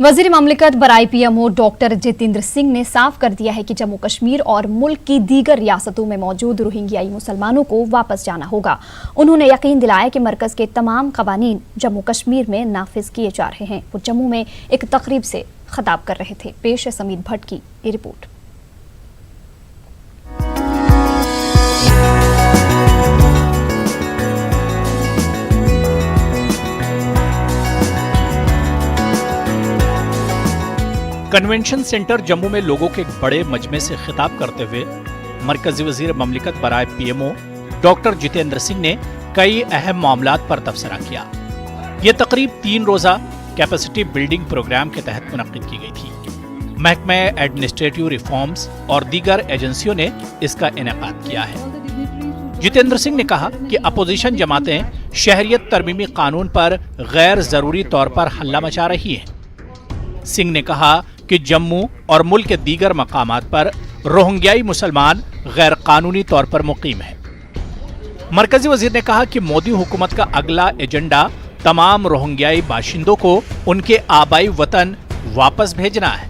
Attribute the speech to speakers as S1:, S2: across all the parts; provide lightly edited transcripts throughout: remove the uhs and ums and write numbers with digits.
S1: वज़ीर ममलिकत बराए PMO doctor Jitendra Singh ने साफ कर दिया है कि जम्मू कश्मीर और मुल्क की दीगर रियासतों में मौजूद रोहिंग्याई मुसलमानों को वापस जाना होगा। उन्होंने यकीन दिलाया कि मरकज के तमाम कवानीन जम्मू कश्मीर में नाफिज किए जा रहे हैं। वो जम्मू में एक तकरीब से खिताब कर रहे थे। पेश है समीर भट्ट की ये रिपोर्ट।
S2: कन्वेंशन सेंटर जम्मू में लोगों के एक बड़े मजमे से खिताब करते हुए मरकजी वजीर ममलिकत बराए पीएमओ डॉक्टर जितेंद्र सिंह ने कई अहम मामलात पर तबसरा किया। ये तकरीब 3 रोजा कैपेसिटी बिल्डिंग प्रोग्राम के तहत मुनक्किद की गई थी। महकमे एडमिनिस्ट्रेटिव रिफॉर्म्स और दीगर एजेंसियों ने इसका इनेकाद किया है। जितेंद्र सिंह ने कहा कि अपोजिशन जमातें शहरियत तरमीमी कानून पर गैर जरूरी तौर पर हल्ला मचा रही हैं। सिंह ने कहा कि जम्मू और मुल्क के दीगर मकामात पर रोहिंग्याई मुसलमान गैर कानूनी तौर पर मुकीम है। मरकजी वजीर ने कहा कि मोदी हुकूमत का अगला एजेंडा तमाम रोहिंग्याई बाशिंदों को उनके आबाई वतन वापस भेजना है।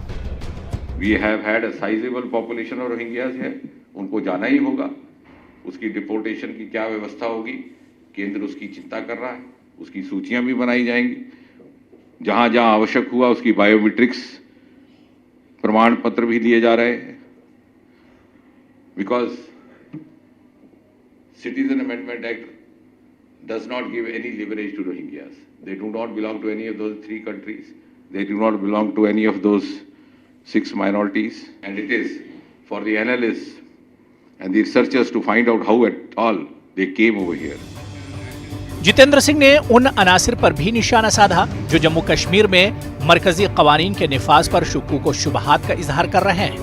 S3: We have had a sizable population of Rohingyas है, उनको जाना ही होगा। उसकी डिपोर्टेशन की क्या व्यवस्था होगी, केंद्र उसकी चिंता कर रहा है। उसकी सूचियां भी बनाई जाएंगी। जहां जहां आवश्यक हुआ उसकी बायोमेट्रिक्स प्रमाण पत्र भी लिए जा रहे हैं। Because citizen amendment act does not give any leverage to Rohingyas. They do not belong to any of those 3 countries. They do not belong to any of those 6 minorities. And it is for the analysts and the researchers to find out how at all they came over here.
S2: Jitendra Singh ने उन अनासिर पर भी निशाना साधा जो जम्मू कश्मीर में मरकजी कवानीन के निफाज पर शुकूक व शुबहात का इजहार कर रहे हैं।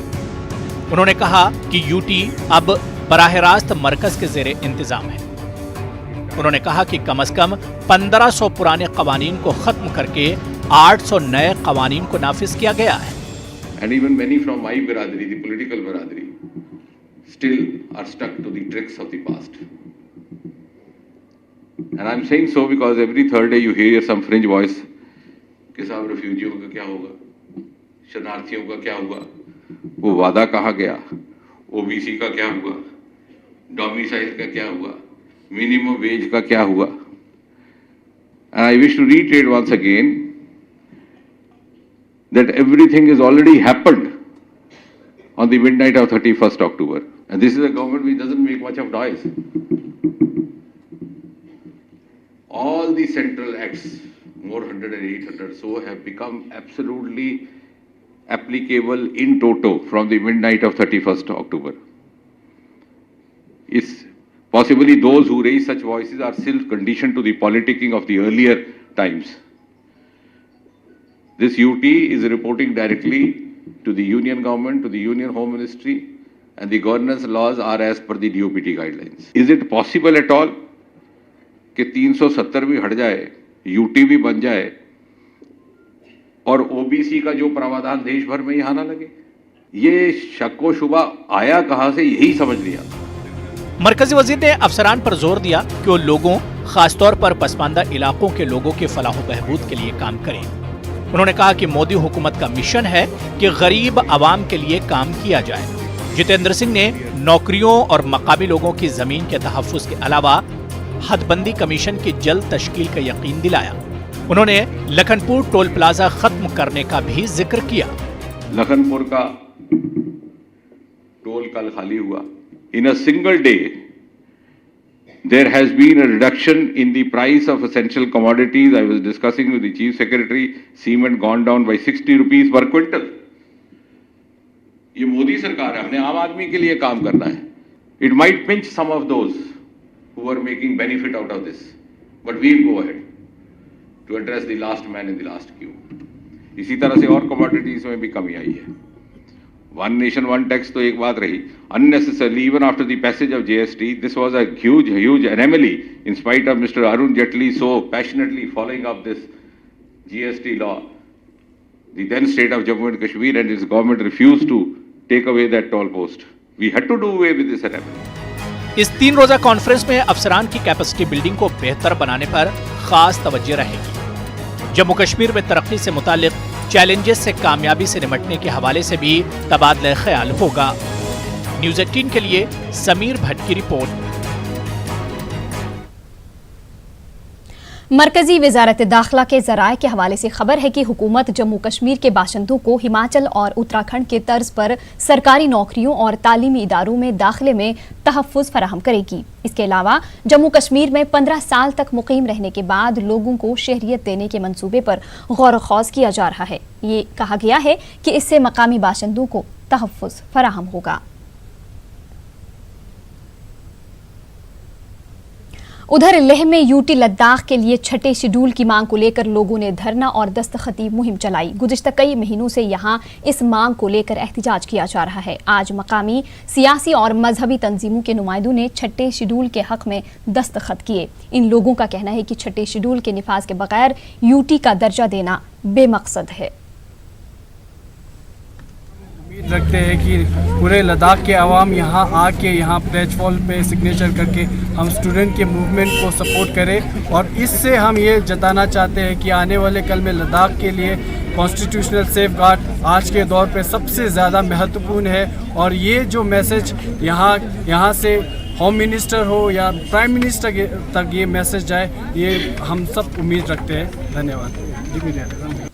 S2: उन्होंने कहा कि यूटी अब बराह रास्त मरकज के जेरे इंतजाम है। उन्होंने कहा कि कम से कम 1500 पुराने कवानीन को खत्म करके 800 नए कवानीन को नाफिज किया गया है।
S3: And even many from my biradari, the political biradari, still are stuck to the tricks of the past. And I'm saying so because every third day you hear some fringe voice कि साहब रेफ्यूजियों का क्या होगा, शरणार्थियों का क्या हुआ, वो वादा कहाँ गया, ओबीसी का क्या हुआ, डोमिसाइल का क्या हुआ, मिनिमम वेज का क्या हुआ। And I wish to reiterate once again that everything has already happened on the midnight of 31st October. And this is a government which doesn't make much of noise. All the central acts, more 100 and 800 so, have become absolutely applicable in toto from the midnight of 31st October. It's possibly those who raise such voices are still conditioned to the politicking of the earlier times. This UT is reporting directly to the Union Government, to the Union Home Ministry, and the governance laws are as per the DOPT guidelines. Is it possible at all कि 370 भी हट जाए, UT भी बन जाए और OBC का जो प्रावधान देश भर में यहाँ ना लगे? ये शक व शुबा आया कहाँ से, यही समझ लिया।
S2: मरकजी वजीर ने अफसरान पर जोर दिया कि वो लोगों, खासतौर पर पसमानदा इलाकों के लोगों के फलाह व बहबूद के लिए काम करें। उन्होंने कहा कि मोदी हुकूमत का मिशन है कि गरीब आवाम के लिए काम किया जाए। जितेंद्र सिंह ने नौकरियों और मकामी लोगों की जमीन के तहफ्फुज के अलावा हदबंदी कमीशन की जल्द तश्कील का यकीन दिलाया। उन्होंने लखनपुर टोल प्लाजा खत्म करने का भी जिक्र किया।
S3: लखनपुर का टोल कल खाली हुआ। In a single day, there has been a reduction in the price of essential commodities. I was discussing with the Chief Secretary, cement gone down by 60 rupees per quintal. ये मोदी सरकार है, हमने आम आदमी के लिए काम करना है। It might pinch some of those who are making benefit out of this, but we'll go ahead to address the last man in the last queue. इसी तरह से और commodities में भी कमी आई है। One nation, one tax तो एक बात रही। Unnecessarily, even after the passage of GST, this was a huge anomaly. In spite of Mr. Arun Jaitley so passionately following up this GST law, the then state of Jammu and Kashmir and its government refused to take away that toll post. We had to do away with this anomaly.
S2: इस 3 रोजा conference में अफसरान की capacity building को बेहतर बनाने पर खास तवज्जो रहेगी। जम्मू कश्मीर में तरक्की से मुतालिक चैलेंजेस से कामयाबी से निपटने के हवाले से भी तबादला ख्याल होगा। न्यूज़ 18 के लिए समीर भट्ट की रिपोर्ट।
S1: मरकजी वजारत दाखिला के ज़राए के हवाले से खबर है कि हुकूमत जम्मू कश्मीर के बाशिंदों को हिमाचल और उत्तराखंड के तर्ज पर सरकारी नौकरियों और तालीमी इदारों में दाखिले में तहफ़्फ़ुज़ फराहम करेगी। इसके अलावा जम्मू कश्मीर में 15 साल तक मुकीम रहने के बाद लोगों को शहरियत देने के मंसूबे पर गौर ख़ौज़ किया जा रहा है। ये कहा गया है कि इससे मकामी बाशिंदों को तहफ़्फ़ुज़ फराहम होगा। उधर लेह में यूटी लद्दाख के लिए छठे शेड्यूल की मांग को लेकर लोगों ने धरना और दस्तखती मुहिम चलाई। गुज़िश्ता कई महीनों से यहां इस मांग को लेकर एहतिजाज किया जा रहा है। आज मकामी सियासी और मजहबी तंजीमों के नुमाइंदों ने छठे शेड्यूल के हक में दस्तखत किए। इन लोगों का कहना है कि छठे शेड्यूल के निफाज के बगैर यूटी का दर्जा देना बेमकसद है।
S4: उम्मीद रखते हैं कि पूरे लद्दाख के अवाम यहाँ आके यहाँ प्लेज फॉल पे सिग्नेचर करके हम स्टूडेंट के मूवमेंट को सपोर्ट करें, और इससे हम ये जताना चाहते हैं कि आने वाले कल में लद्दाख के लिए कॉन्स्टिट्यूशनल सेफ गार्ड आज के दौर पे सबसे ज़्यादा महत्वपूर्ण है। और ये जो मैसेज यहाँ से होम मिनिस्टर हो या प्राइम मिनिस्टर तक ये मैसेज जाए, ये हम सब उम्मीद रखते हैं। धन्यवाद।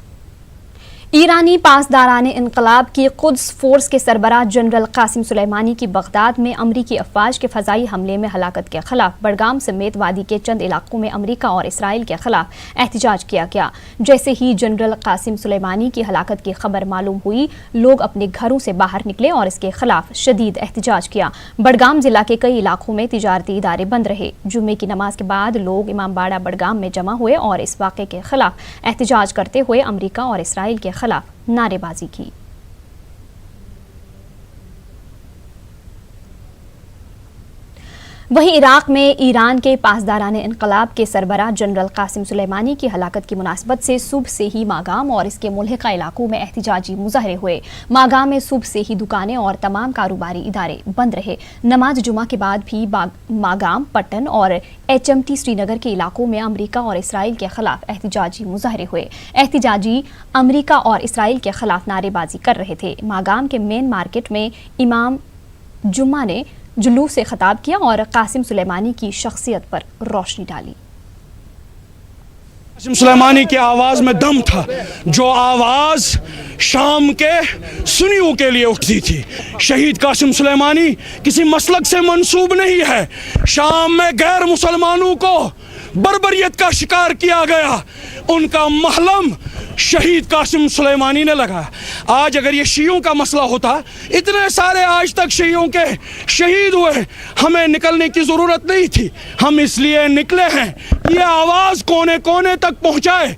S1: ईरानी पासदाराने इनकलाब की कुद्स फोर्स के सरबराह जनरल कासिम सुलेमानी की बगदाद में अमरीकी अफवाज के फ़ज़ाई हमले में हलाकत के खिलाफ बडगाम समेत वादी के चंद इलाकों में अमरीका और इसराइल के खिलाफ एहतिजाज किया गया। जैसे ही जनरल कासिम सुलेमानी की हलाकत की खबर मालूम हुई, लोग अपने घरों से बाहर निकले और इसके खिलाफ शदीद एहतिजाज किया। बडगाम जिला के कई इलाकों में तिजारती इदारे बंद रहे। जुम्मे की नमाज के बाद लोग इमामबाड़ा बडगाम में जमा हुए और इस वाक़े के खिलाफ एहतिजाज करते हुए अमरीका और इसराइल के खिलाफ नारेबाजी की। वहीं इराक में ईरान के पासदाराने इनकलाब के सरबराह जनरल कासिम सुलेमानी की हलाकत की मुनासबत से सुबह से ही मागाम और इसके मुल्हिका इलाकों में एहतिजाजी मुजाहरे हुए। मागाम में सुबह से ही दुकानें और तमाम कारोबारी इदारे बंद रहे। नमाज जुमा के बाद भी मागाम, पट्टन और HMT श्रीनगर के इलाकों में अमरीका और इसराइल के खिलाफ एहतिजाजी मुजाहरे हुए। एहतिजाजी अमरीका और इसराइल के खिलाफ नारेबाजी कर रहे थे। मागाम के मेन मार्केट में इमाम जुम्मा ने जुलूस से खिताब किया और कासिम सुलेमानी की शख्सियत पर रोशनी डाली।
S5: कासिम सुलेमानी की आवाज़ में दम था, जो आवाज़ शाम के सुन्नियों के लिए उठती थी। शहीद कासिम सुलेमानी किसी मसलक से मंसूब नहीं है। शाम में गैर मुसलमानों को बर्बरियत का शिकार किया गया, उनका महलम शहीद कासिम सुलेमानी ने लगाया। आज अगर ये शियों का मसला होता, इतने सारे आज तक शियों के शहीद हुए, हमें निकलने की ज़रूरत नहीं थी। हम इसलिए निकले हैं कि ये आवाज़ कोने कोने तक पहुंचाए।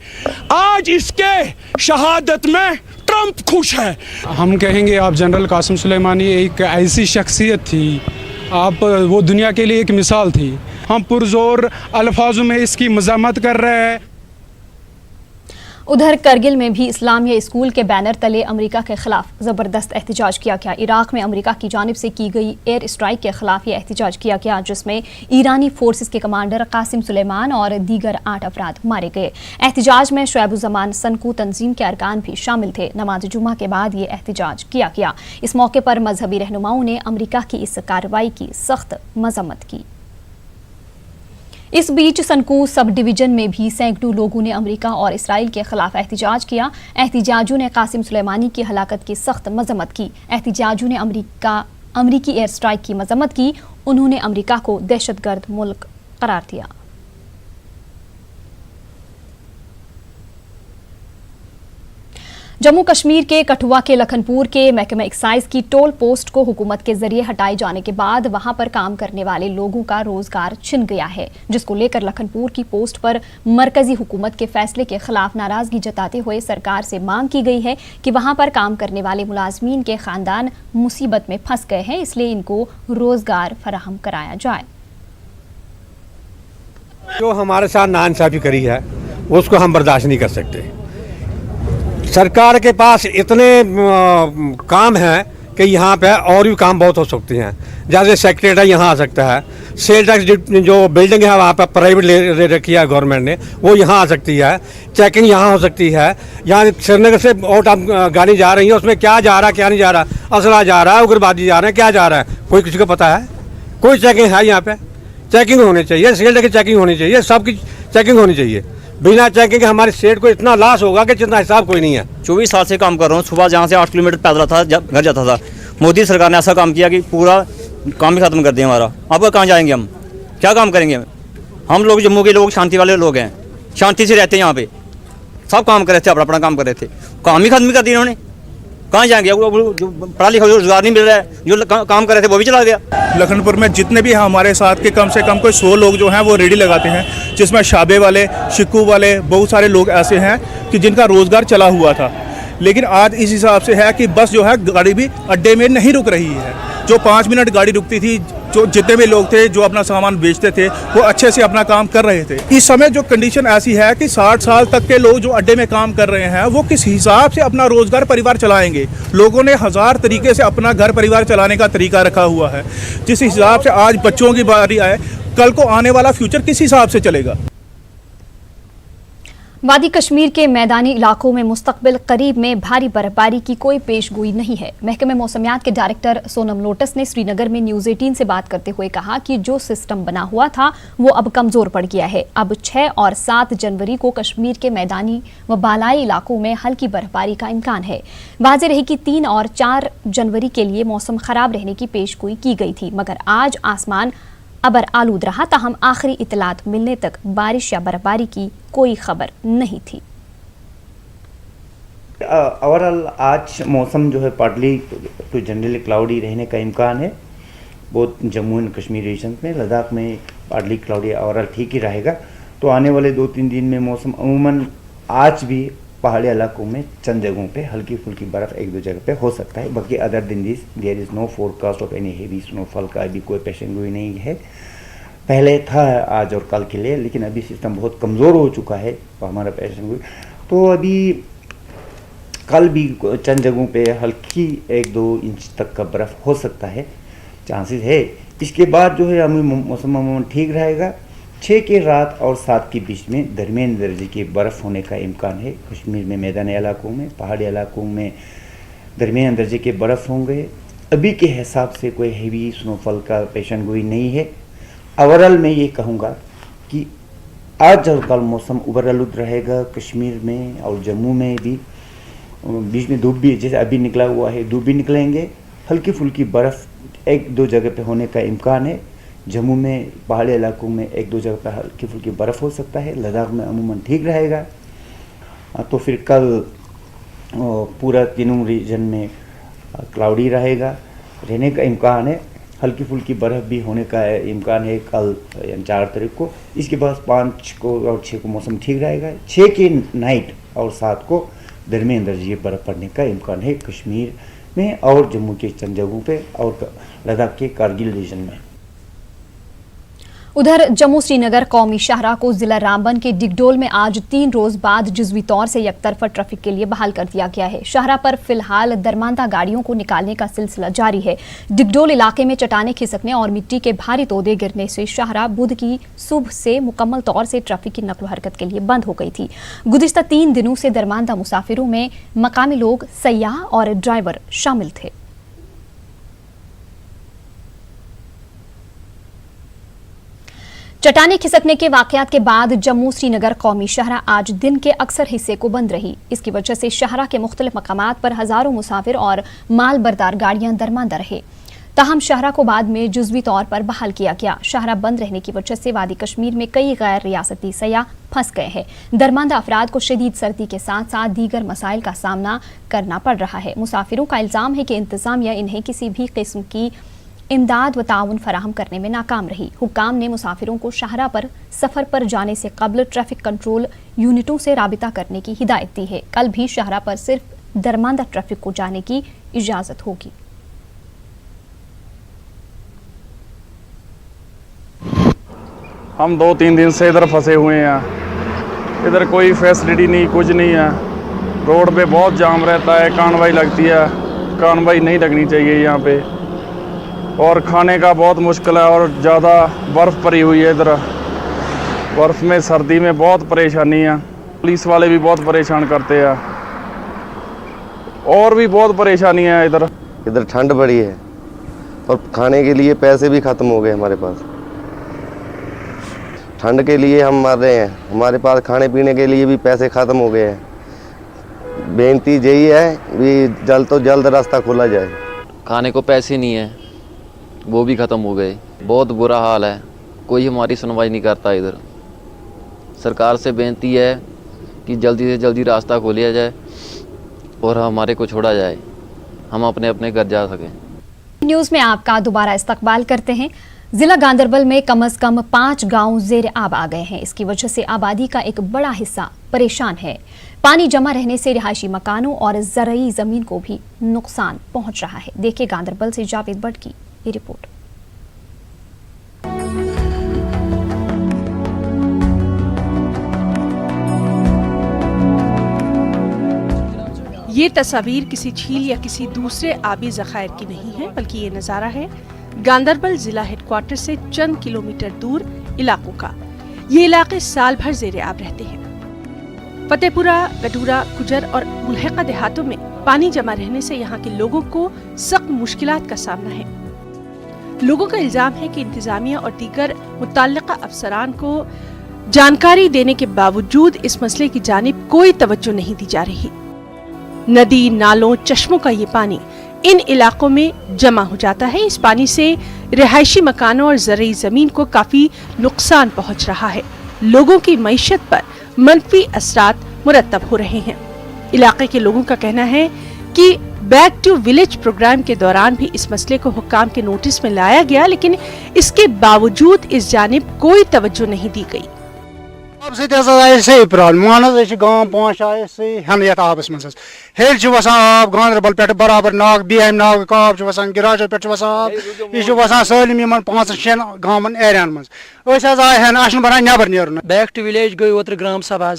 S5: आज इसके शहादत में ट्रंप खुश है।
S6: हम कहेंगे आप जनरल कासिम सुलेमानी एक ऐसी शख्सियत थी, आप वो दुनिया के लिए एक मिसाल थी। हम पुरजोर अल्फाजों में इसकी मज़म्मत कर रहे हैं।
S1: उधर करगिल में भी इस्लामिया स्कूल के बैनर तले अमेरिका के खिलाफ ज़बरदस्त एहतिजाज किया गया। इराक में अमेरिका की जानिब से की गई एयर स्ट्राइक के खिलाफ ये एहतिजाज किया गया, जिसमें ईरानी फोर्सेस के कमांडर कासिम सुलेमान और दीगर 8 अफराद मारे गए। एहतिजाज में शुएबुज़्ज़मान सनकू तंजीम के अरकान भी शामिल थे। नमाज जुमा के बाद ये एहतिजाज किया गया। इस मौके पर मजहबी रहनुमाओं ने अमेरिका की इस कार्रवाई की सख्त मजम्मत की। इस बीच सनकू सब डिवीजन में भी सैकड़ों लोगों ने अमेरिका और इसराइल के खिलाफ एहतिजाज किया। एहतिजाजों ने कासिम सुलेमानी की हलाकत की सख्त मजम्मत की। एहतिजाजों ने अमरीकी एयर स्ट्राइक की मजम्मत की। उन्होंने अमेरिका को दहशतगर्द मुल्क करार दिया। जम्मू कश्मीर के कठुआ के लखनपुर के महकमा एक्साइज की टोल पोस्ट को हुकूमत के जरिए हटाए जाने के बाद वहां पर काम करने वाले लोगों का रोजगार छिन गया है, जिसको लेकर लखनपुर की पोस्ट पर मरकजी हुकूमत के फैसले के खिलाफ नाराजगी जताते हुए सरकार से मांग की गई है कि वहां पर काम करने वाले मुलाजमीन के खानदान मुसीबत में फंस गए हैं, इसलिए इनको रोजगार फराहम कराया जाए।
S7: जो हमारे साथ नाइंसाफी करी है उसको हम बर्दाश्त नहीं कर सकते। सरकार के पास इतने काम हैं कि यहाँ पे और भी काम बहुत हो सकते हैं। जैसे सेक्रेटरी यहाँ आ सकता है, सेल टैक्स जो बिल्डिंग है वहाँ पर प्राइवेट ले रखी है गवर्नमेंट ने, वो यहाँ आ सकती है, चेकिंग यहाँ हो सकती है। यहाँ श्रीनगर से और आप गाड़ी जा रही है, उसमें क्या जा रहा है क्या नहीं जा रहा, असला जा रहा है, उग्रवादी जा रहे हैं, क्या जा रहा है, कोई किसी को पता है? कोई चेकिंग है यहाँ पे? चेकिंग होनी चाहिए, सेल टैक्स की चेकिंग होनी चाहिए, सबकी चेकिंग होनी चाहिए। बिना चेकिंग के हमारे स्टेट को इतना लॉस होगा कि जितना हिसाब कोई नहीं है।
S8: 24 साल से काम कर रहा हूँ, सुबह जहाँ से 8 किलोमीटर पैदल था जब घर जाता था। मोदी सरकार ने ऐसा काम किया कि पूरा काम ही खत्म कर दिया हमारा। अब कहाँ जाएंगे हम, क्या काम करेंगे? हम लोग जम्मू के लोग शांति वाले लोग हैं, शांति से रहते हैं यहाँ पे, सब काम कर रहे थे, अपना अपना काम कर रहे थे, काम ही खत्म कर दिया इन्होंने। कहाँ जाएंगे? जो पढ़ा लिखा रोजगार नहीं मिल रहा है, जो काम कर रहे थे वो भी चला गया।
S9: लखनपुर में जितने भी हमारे साथ के कम से कम कोई 100 लोग जो हैं वो रेडी लगाते हैं, जिसमें शाबे वाले, शिक्कू वाले, बहुत सारे लोग ऐसे हैं कि जिनका रोज़गार चला हुआ था। लेकिन आज इस हिसाब से है कि बस जो है गाड़ी भी अड्डे में नहीं रुक रही है। जो 5 मिनट गाड़ी रुकती थी, जो जितने भी लोग थे जो अपना सामान बेचते थे वो अच्छे से अपना काम कर रहे थे। इस समय जो कंडीशन ऐसी है कि 60 साल तक के लोग जो अड्डे में काम कर रहे हैं वो किस हिसाब से अपना रोजगार परिवार चलाएंगे। लोगों ने 1000 तरीके से अपना घर परिवार चलाने का तरीका रखा हुआ है। जिस हिसाब से आज बच्चों की बारी आए, कल को आने वाला फ्यूचर किस हिसाब से चलेगा।
S1: वादी कश्मीर के मैदानी इलाकों में मुस्तकबिल करीब में भारी बर्फबारी की कोई पेशगोई नहीं है। महकमे मौसमियात के डायरेक्टर सोनम लोटस ने श्रीनगर में न्यूज़ 18 से बात करते हुए कहा कि जो सिस्टम बना हुआ था वो अब कमजोर पड़ गया है। अब 6 और 7 जनवरी को कश्मीर के मैदानी व बालाई इलाकों में हल्की बर्फबारी का इम्कान है। वाज़ेह रही कि 3 और 4 जनवरी के लिए मौसम खराब रहने की पेशगोई की गई थी, मगर आज आसमान अबर आलूद रहा। ताहम आखिरी इतलात मिलने तक बारिश या बर्फबारी की कोई खबर नहीं थी।
S10: ओवरऑल आज मौसम जो है पार्टली टू जनरली क्लाउडी रहने का इम्कान है। बहुत जम्मू एंड कश्मीर रीजन में, लद्दाख में पार्टली क्लाउडी ओवरऑल ठीक ही रहेगा। तो आने वाले 2-3 दिन में मौसम अमूमन आज भी पहाड़ी इलाकों में चंद जगहों पे हल्की फुल्की बर्फ़ 1-2 जगह पे हो सकता है। बाकी अदर दिन this there is no forecast of any heavy snowfall का अभी कोई पेशेंगोई नहीं है। पहले था आज और कल के लिए, लेकिन अभी सिस्टम बहुत कमज़ोर हो चुका है तो हमारा पेशेंगोई। तो अभी कल भी चंद जगहों पे हल्की 1-2 इंच तक का बर्फ़ हो सकता है, चांसेस है। इसके बाद जो है मौसम अमूमन ठीक रहेगा। 6 के रात और 7 के बीच में दरमियाने दर्जे की बर्फ़ होने का इम्कान है। कश्मीर में मैदानी इलाकों में, पहाड़ी इलाकों में दरमियाने दर्जे के बर्फ़ होंगे। अभी के हिसाब से कोई हेवी स्नोफॉल का पेशेंगोई नहीं है। ओवरऑल मैं ये कहूँगा कि आज और कल मौसम उबरआलूद रहेगा कश्मीर में और जम्मू में भी। बीच में धूप भी, जैसे अभी निकला हुआ है, धूप भी निकलेंगे। हल्की फुल्की बर्फ़ 1-2 जगह पे होने का इम्कान है। जम्मू में पहाड़ी इलाकों में 1-2 जगह पर हल्की फुल्की बर्फ़ हो सकता है। लद्दाख में अमूमन ठीक रहेगा। तो फिर कल पूरा तीनों रीजन में क्लाउडी रहेगा, रहने का इम्कान है। हल्की फुल्की बर्फ़ भी होने का इम्कान है कल 4 तारीख को। इसके बाद 5 को और 6 को मौसम ठीक रहेगा। 6 की नाइट और 7 को दरमियाने दर्जे बर्फ़ पड़ने का इम्कान है कश्मीर में और जम्मू के चंद जगहों पे और लद्दाख के कारगिल रीजन में।
S1: उधर जम्मू श्रीनगर कौमी शाहराह को जिला रामबन के डिगडोल में आज 3 रोज बाद जुज़वी तौर से यकतरफा ट्रैफिक के लिए बहाल कर दिया गया है। शाहराह पर फिलहाल दरमांदा गाड़ियों को निकालने का सिलसिला जारी है। डिगडोल इलाके में चट्टानें खिसकने और मिट्टी के भारी तोदे गिरने से शाहराह बुध की सुबह से मुकम्मल तौर से ट्रैफिक की नकलो हरकत के लिए बंद हो गई थी। गुज़िश्ता 3 दिनों से दरमांदा मुसाफिरों में मकामी लोग, सयाह और ड्राइवर शामिल थे। चट्टानें खिसकने के वाकयात के बाद जम्मू श्रीनगर कौमी शाहराह आज दिन के अक्सर हिस्से को बंद रही। इसकी वजह से शाहराह के मुख्तलिफ मकामात पर हजारों मुसाफिर और माल बरदार गाड़ियां दरमांदा रहे। ताहम शाहराह को बाद में जुज़वी तौर पर बहाल किया गया। शाहराह बंद रहने की वजह से वादी कश्मीर में कई गैर रियासती सयाह फंस गए हैं। दरमांदा अफराद को शदीद सर्दी के साथ साथ दीगर मसाइल का सामना करना पड़ रहा है। मुसाफिरों का इल्ज़ाम है कि इंतजामिया इन्हें किसी भी किस्म की इमदाद व ताउन फराहम करने में नाकाम रही। हुक्काम ने मुसाफिरों को शाहराह पर सफ़र पर जाने से कबल ट्रैफिक कंट्रोल यूनिटों से राबिता करने की हिदायत दी है। कल भी शाहराह पर सिर्फ दरमांदा ट्रैफिक को जाने की इजाज़त होगी।
S11: हम 2-3 दिन से इधर फंसे हुए हैं। इधर कोई फैसिलिटी नहीं, कुछ नहीं है। रोड पे बहुत जाम रहता है, कार्रवाई लगती है। कार्रवाई नहीं लगनी चाहिए यहाँ पे। और खाने का बहुत मुश्किल है और ज़्यादा बर्फ़ पड़ी हुई है इधर। बर्फ़ में सर्दी में बहुत परेशानी है। पुलिस वाले भी बहुत परेशान करते हैं और भी बहुत परेशानी है इधर।
S12: इधर ठंड बड़ी है और खाने के लिए पैसे भी ख़त्म हो गए हमारे पास। ठंड के लिए हम मर रहे हैं, हमारे पास खाने पीने के लिए भी पैसे ख़त्म हो गए हैं। बेनती यही है कि जल्द तो जल्द रास्ता खोला जाए।
S13: खाने को पैसे नहीं है, वो भी ख़त्म हो गए। बहुत बुरा हाल है, कोई हमारी सुनवाई नहीं करता इधर। सरकार से बेनती है कि जल्दी से जल्दी रास्ता खोला जाए और हमारे को छोड़ा जाए, हम अपने अपने घर जा सकें।
S1: न्यूज़ में आपका दोबारा इस्तकबाल करते हैं। जिला गांदरबल में कम से कम 5 गांव ज़ेर आब आ गए हैं। इसकी वजह से आबादी का एक बड़ा हिस्सा परेशान है। पानी जमा रहने से रिहायशी मकानों और ज़रई ज़मीन को भी नुकसान पहुंच रहा है। देखिए गांदरबल से जावेद भट्ट की ये रिपोर्ट।
S14: ये तस्वीर किसी झील या किसी दूसरे आबी ज़खायर की नहीं है, बल्कि ये नज़ारा है गांदरबल जिला हेडक्वार्टर से चंद किलोमीटर दूर इलाकों का। ये इलाके साल भर ज़ेरे आब रहते हैं। फतेहपुरा, गडूरा, गुजर और मुल्हिका देहातों में पानी जमा रहने से यहाँ के लोगों को सख्त मुश्किलात का सामना है। लोगों का इल्जाम है कि इंतजामिया और दीगर मुतल्लिका अफसरान को जानकारी देने के बावजूद इस मसले की जानिब कोई तवज्जो नहीं दी जा रही। नदी, नालों, चश्मों का ये पानी इन इलाकों में जमा हो जाता है। इस पानी से रिहायशी मकानों और ज़रई ज़मीन को काफ़ी नुकसान पहुंच रहा है। लोगों की मईशत पर मनफी असरात मुरतब हो रहे हैं। इलाके के लोगों का कहना है कि बैक टू विलेज प्रोग्राम के दौरान भी इस मसले को हुक्काम के नोटिस में लाया गया, लेकिन इसके बावजूद इस जानिब कोई तवज्जो नहीं दी गई।
S15: प्रॉब्लम गांव 5 आए हन ये आबस मज हेल वसान आब गांदरबल पे बराबर नाग बीहम नाग काब वसान गिराज पे वसान आब यह वसान सलम 5-6 गांवन एरियान मज आए हन अस बना नबर नेरन।
S16: बैक टू विलेज गई ओत्र ग्राम सभा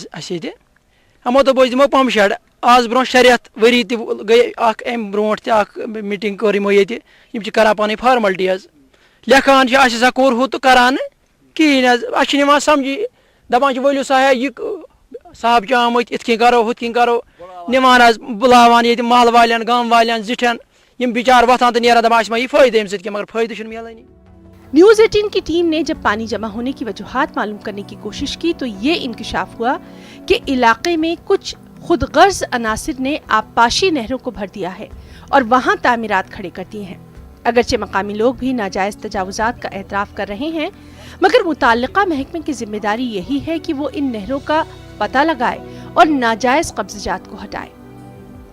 S16: हमो दोप दिमो पम्प शेड आज ब्रो 6 रेत वरी गई अम ब्रो मीटिंग कर ये करान पानी फार्मलटीज लेखान कोर हु तो करान कहें समझी दपान वलियो सा है यह साहब आमत इत करो हुत करो निवान बुलावान ये महल वालन गांव वालन जिठन यम बिचार वथान तो नेरा दपान यह फायदे अम सत मगर फायदे मिलान।
S14: न्यूज़ 18 की टीम ने जब पानी जमा होने की वजूहात मालूम करने की कोशिश की तो ये इंकशाफ हुआ कि इलाके में कुछ खुद गर्ज अनासिर ने आबपाशी नहरों को भर दिया है और वहाँ तामीरात खड़े कर दिए हैं। अगरचे मकामी लोग भी नाजायज तजावुजात का एतराफ़ कर रहे हैं, मगर मुताल्लिका महकमे की जिम्मेदारी यही है कि वो इन नहरों का पता लगाए और नाजायज कब्ज़ात को हटाए।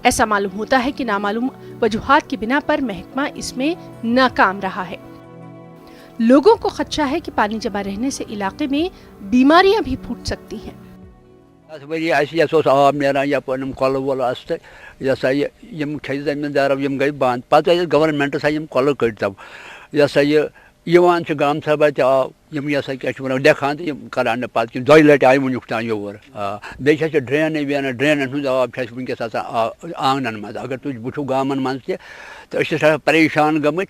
S14: ऐसा मालूम होता है कि नामालूम वजूहात की बिना पर महकमा इसमें नाकाम रहा है। लोगों को खदशा है कि पानी जमा रहने से इलाके में बीमारियां भी फूट सकती हैं।
S17: आब नेरान यपन कल वल जमींदार गई बंद पे गवर्नमेंट कल कड़तव यहां गाम सभा तव क्या देखान तो करान पे 2 लट आये वनुक तान योर बे ड्रेन वेन ड्रेन आब वनकस आंगन मज अगर तुम वो गामन मज तो परेशान गमत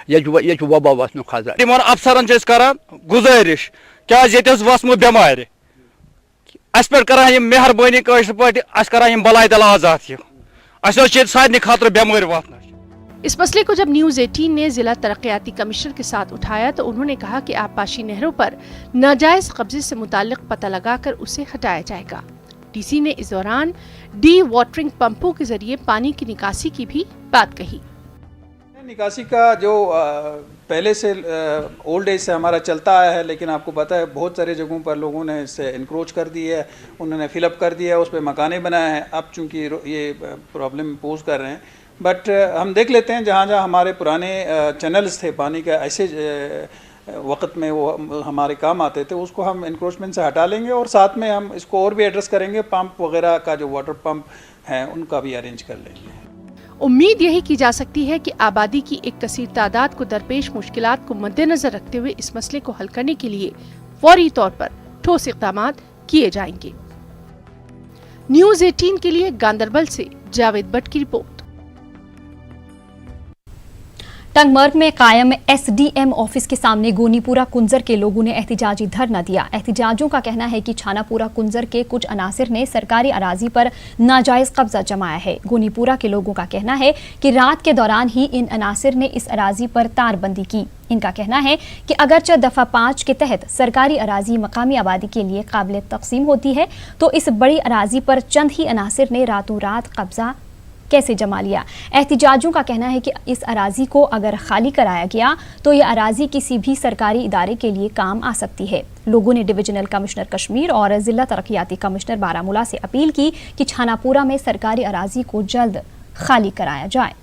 S17: ये वबा वसन खतरा।
S5: तिमन अफसरन गुजारिश क्या वसमु बेमार अस पे करान मेहरबानी करान बलाय तल आजाद सारे खतर बेमार वात।
S14: इस मसले को जब न्यूज़ 18 ने जिला तरक्याती कमिश्नर के साथ उठाया तो उन्होंने कहा कि आबपाशी नहरों पर नाजायज कब्जे से मुताल्लिक पता लगाकर उसे हटाया जाएगा। डीसी ने इस दौरान डी वाटरिंग पंपों के जरिए पानी की निकासी की भी बात कही।
S18: निकासी का जो पहले से ओल्ड एज से हमारा चलता आया है, लेकिन आपको पता है बहुत सारे जगहों पर लोगों ने इसे इंक्रोच कर दिया है, उन्होंने फिलअप कर दिया है, उस पर मकाने बनाए हैं। अब चूँकि ये प्रॉब्लम पोज कर रहे हैं, बट हम देख लेते हैं जहाँ जहाँ हमारे पुराने चैनल्स थे पानी का ऐसे वक्त में वो हमारे काम आते थे, उसको हम इंक्रोचमेंट से हटा लेंगे और साथ में हम इसको और भी एड्रेस करेंगे। पंप वगैरह का जो वाटर पंप हैं उनका भी अरेंज कर लेंगे।
S14: उम्मीद यही की जा सकती है कि आबादी की एक कसीर तादाद को दरपेश मुश्किलात को मद्देनजर रखते हुए इस मसले को हल करने के लिए फौरी तौर पर ठोस इक़दामात किए जाएंगे। न्यूज़ 18 के लिए गांदरबल से जावेद भट्ट की रिपोर्ट।
S1: टंगमर्ग में कायम एसडीएम ऑफिस के सामने गोनीपुरा कुंजर के लोगों ने एहतिजाजी धरना दिया। एहतिजाजियों का कहना है कि छानापुरा कुंजर के कुछ अनासिर ने सरकारी अराजी पर नाजायज कब्जा जमाया है। गोनीपुरा के लोगों का कहना है कि रात के दौरान ही इन अनासिर ने इस अराजी पर तारबंदी की। इनका कहना है कि अगरचे दफा 5 के तहत सरकारी अराजी मकामी आबादी के लिए काबिल तकसीम होती है, तो इस बड़ी अराजी पर चंद ही अनासिर ने रातों रात कब्जा कैसे जमा लिया। एहतिजाजियों का कहना है कि इस अराजी को अगर खाली कराया गया तो यह अराजी किसी भी सरकारी इदारे के लिए काम आ सकती है। लोगों ने डिविजनल कमिश्नर कश्मीर और जिला तरक्याती कमिश्नर बारामूला से अपील की कि छानापुरा में सरकारी अराजी को जल्द खाली कराया जाए।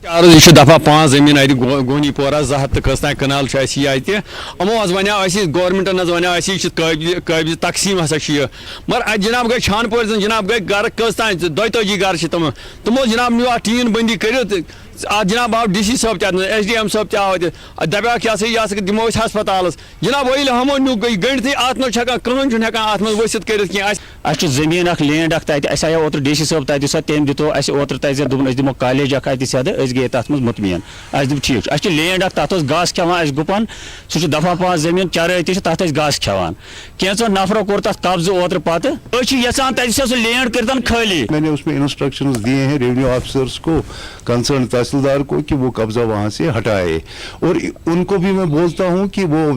S19: यह दफा 5 जमीन अत गोनीपोरा 2 हथ कस्तान कनाल अमो वन गवर्नमेंटन वन काबिज तकसीम हसा मगर जनाब गई छानपोर जनाब गई गर कस्तान 22 गर तमो जनाब नो टीन बंदी कर जनाब आव DC साहब SDM साहब आव दपा क्या दिमो हस्पताल जनाब वो हमो नु गंड थी अत मे कहन अत मे वसित कर
S8: जमीन लैंड आया ओतर DC साहब तम दितो ओतर दोपन दिमो कॉलेज सद गए तथ मज मुतमैन दोप ठीक लैंड तथ घास खेवान गुपन सह दफा 5 जमीन चर तथ घास खेवान कैंचो नफरों कोर तथ कब्ज ओतर पत यहां तह लैंड कर खाली।
S20: मैंने उसमें इंस्ट्रक्शंस दिए हैं रेवेन्यू ऑफिसर्स को, कंसर्न तहसीलदार को कि वो कब्जा वहां से हटाए, और उनको भी मैं बोलता हूं कि वो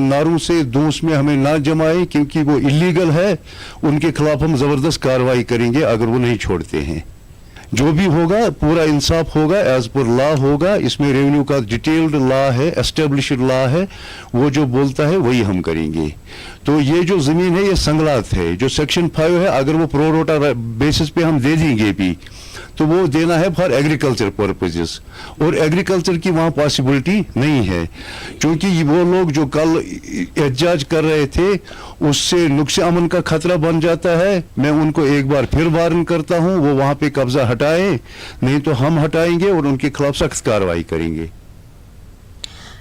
S20: नारों से दोष में हमें ना जमाए क्योंकि वो इलीगल है। उनके खिलाफ हम जबरदस्त कार्रवाई करेंगे अगर वो नहीं छोड़ते हैं। जो भी होगा पूरा इंसाफ होगा, एज पर लॉ होगा। इसमें रेवेन्यू का डिटेल्ड लॉ है, एस्टेब्लिश्ड लॉ है, वो जो बोलता है वही हम करेंगे। तो ये जो जमीन है ये संगलात है, जो सेक्शन 5 है अगर वो प्रो रोटा बेसिस पे हम दे देंगे भी तो वो देना है फॉर एग्रीकल्चर पर्पजेस, और एग्रीकल्चर की वहाँ पॉसिबिलिटी नहीं है क्योंकि वो लोग जो कल एहतजाज कर रहे थे उससे नुक्स अमन का खतरा बन जाता है। मैं उनको एक बार फिर वार्न करता हूँ वो वहाँ पे कब्जा हटाए, नहीं तो हम हटाएंगे और उनके खिलाफ सख्त कार्रवाई करेंगे।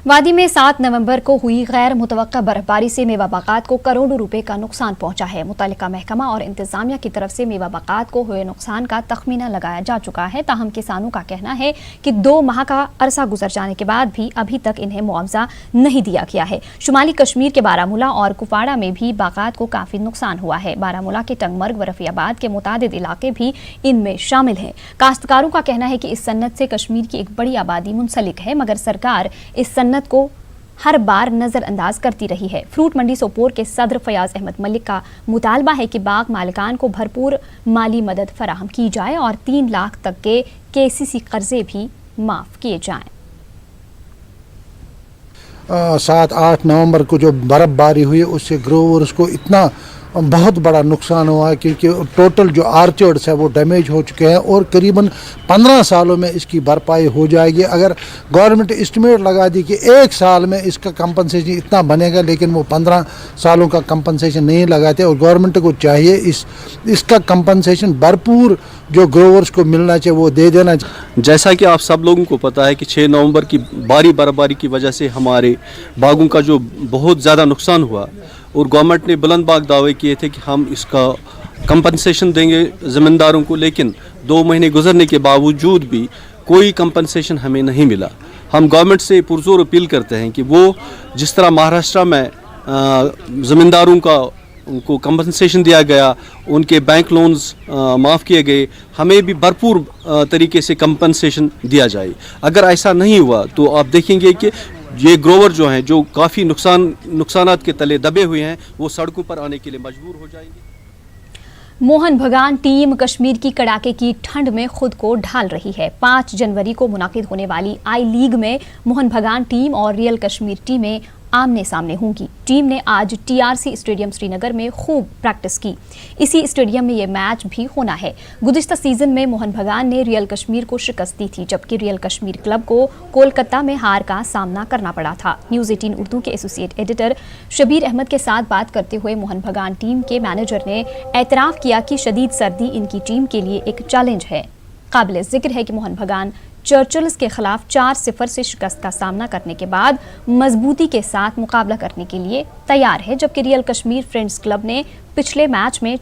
S1: वादी में 7 नवंबर को हुई गैर मुतवक्का बर्फबारी से मेवा बागात को करोड़ों रुपए का नुकसान पहुंचा है। मुतल्लिका महकमा और इंतजामिया की तरफ से मेवा बागात को हुए नुकसान का तखमीना लगाया जा चुका है। ताहम किसानों का कहना है कि 2 माह का अरसा गुजर जाने के बाद भी अभी तक इन्हें मुआवजा नहीं दिया गया है। शुमाली कश्मीर के बारामूला और कुपवाड़ा में भी बागात को काफी नुकसान हुआ है। बारामूला के टंगमर्ग व रफियाबाद के मुतादिद इलाके भी इनमें शामिल हैं। काश्तकारों का कहना है कि इस सन्नत से कश्मीर की एक बड़ी आबादी मुंसलिक है, मगर सरकार इस को हर बार नजरअंदाज करती रही है। फ्रूट मंडी सोपोर के सदर फयाज अहमद मलिक का मुतालबा है कि बाग मालिकान को भरपूर माली मदद फराहम की जाए और 3 लाख तक के KCC कर्जे भी माफ किए जाएं।
S21: 7-8 नवंबर को जो बर्फबारी हुई उससे ग्रोवर्स को इतना बहुत बड़ा नुकसान हुआ है क्योंकि टोटल जो आर्चर्ड्स है वो डैमेज हो चुके हैं और करीबन 15 सालों में इसकी भरपाई हो जाएगी। अगर गवर्नमेंट एस्टिमेट लगा दी कि 1 साल में इसका कंपनसेशन इतना बनेगा, लेकिन वो 15 सालों का कंपनसेशन नहीं लगाते और गवर्नमेंट को चाहिए इसका कंपनसेशन भरपूर जो ग्रोवर्स को मिलना चाहिए वो दे देना चाहिए।
S22: जैसा कि आप सब लोगों को पता है कि 6 नवंबर की भारी बर्फबारी की वजह से हमारे बागों का जो बहुत ज़्यादा नुकसान हुआ और गवर्नमेंट ने बुलंद बाग दावे किए थे कि हम इसका कंपनसेशन देंगे ज़मींदारों को, लेकिन 2 महीने गुजरने के बावजूद भी कोई कंपनसेशन हमें नहीं मिला। हम गवर्नमेंट से पुरजोर अपील करते हैं कि वो जिस तरह महाराष्ट्र में ज़मींदारों का उनको कंपनसेशन दिया गया, उनके बैंक लोन्स माफ़ किए गए, हमें भी भरपूर तरीके से कंपनसेशन दिया जाए। अगर ऐसा नहीं हुआ तो आप देखेंगे कि ये ग्रोवर जो हैं जो काफ़ी नुकसानात के तले दबे हुए हैं वो सड़कों पर आने के लिए मजबूर हो जाएंगे।
S1: मोहन बगान टीम कश्मीर की कड़ाके की ठंड में खुद को ढाल रही है। 5 जनवरी को मुनाकिद होने वाली आई लीग में मोहन बगान टीम और रियल कश्मीर टीमें आमने सामने होंगी। टीम ने आज TRC स्टेडियम श्रीनगर में खूब प्रैक्टिस की। इसी स्टेडियम में ये मैच भी होना है। गुज़िश्ता सीजन में मोहन बगान ने रियल कश्मीर को शिकस्त दी थी, जबकि रियल कश्मीर क्लब को कोलकाता में हार का सामना करना पड़ा था। न्यूज़ 18 उर्दू के एसोसिएट एडिटर शबीर अहमद के साथ बात करते हुए मोहन बगान टीम के मैनेजर ने एतराफ़ किया कि शदीद सर्दी इनकी टीम के लिए एक चैलेंज है। काबिल ज़िक्र है कि मोहन बगान चर्चिल्स के खिलाफ 4-0 से शिकस्त का सामना करने के बाद मजबूती के साथ मुकाबला करने के लिए तैयार है, जबकि रियल कश्मीर फ्रेंड्स क्लब ने पिछले मैच में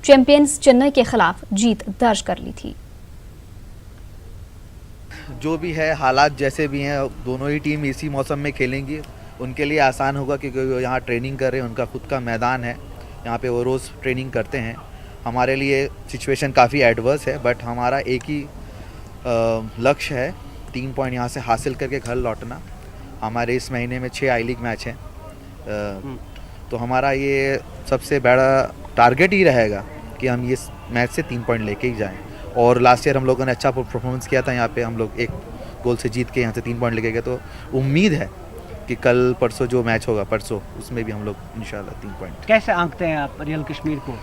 S1: चैंपियंस चेन्नई के खिलाफ जीत दर्ज कर ली थी।
S2: جو بھی ہے حالات جیسے بھی ہیں دونوں ہی ٹیم اسی موسم میں کھیلیں گی. ان کے لیے آسان ہوگا کیونکہ وہ یہاں ٹریننگ کر رہے ہیں, ان کا خود کا میدان ہے, یہاں پہ وہ روز ٹریننگ کرتے ہیں. ہمارے لیے سچویشن کافی ایڈورس ہے, بٹ ہمارا ایک ہی لکش ہے 3 پوائنٹ یہاں سے حاصل کر کے گھر لوٹنا. ہمارے اس مہینے میں 6 آئی لیگ میچ ہیں, تو ہمارا یہ سب سے بڑا ٹارگیٹ ہی رہے گا کہ ہم یہ میچ سے 3 پوائنٹ لے کے ہی جائیں. اور لاسٹ ایئر ہم لوگوں نے اچھا پرفارمنس کیا تھا, یہاں پہ ہم لوگ 1 گول سے جیت کے یہاں سے 3 پوائنٹ لے کے گئے. تو امید ہے کہ کل پرسوں جو میچ ہوگا پرسوں اس میں بھی ہم لوگ انشاءاللہ 3 پوائنٹ.
S3: کیسے آنکتے ہیں آپ ریئل کشمیر کو؟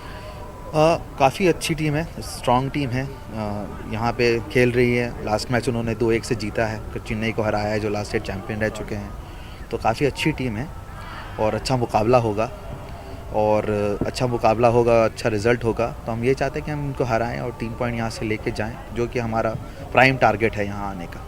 S2: کافی اچھی ٹیم ہے, اسٹرانگ ٹیم ہے, یہاں پہ کھیل رہی ہے. لاسٹ میچ انہوں نے 2-1 سے جیتا ہے, چنئی کو ہرایا ہے جو لاسٹ ایئر چیمپئن رہ چکے ہیں. تو کافی اچھی ٹیم ہے اور اچھا مقابلہ ہوگا, اچھا رزلٹ ہوگا. تو ہم یہ چاہتے ہیں کہ ہم ان کو ہرائیں اور 3 پوائنٹ یہاں سے لے کے جائیں, جو کہ ہمارا پرائم ٹارگیٹ ہے یہاں آنے کا.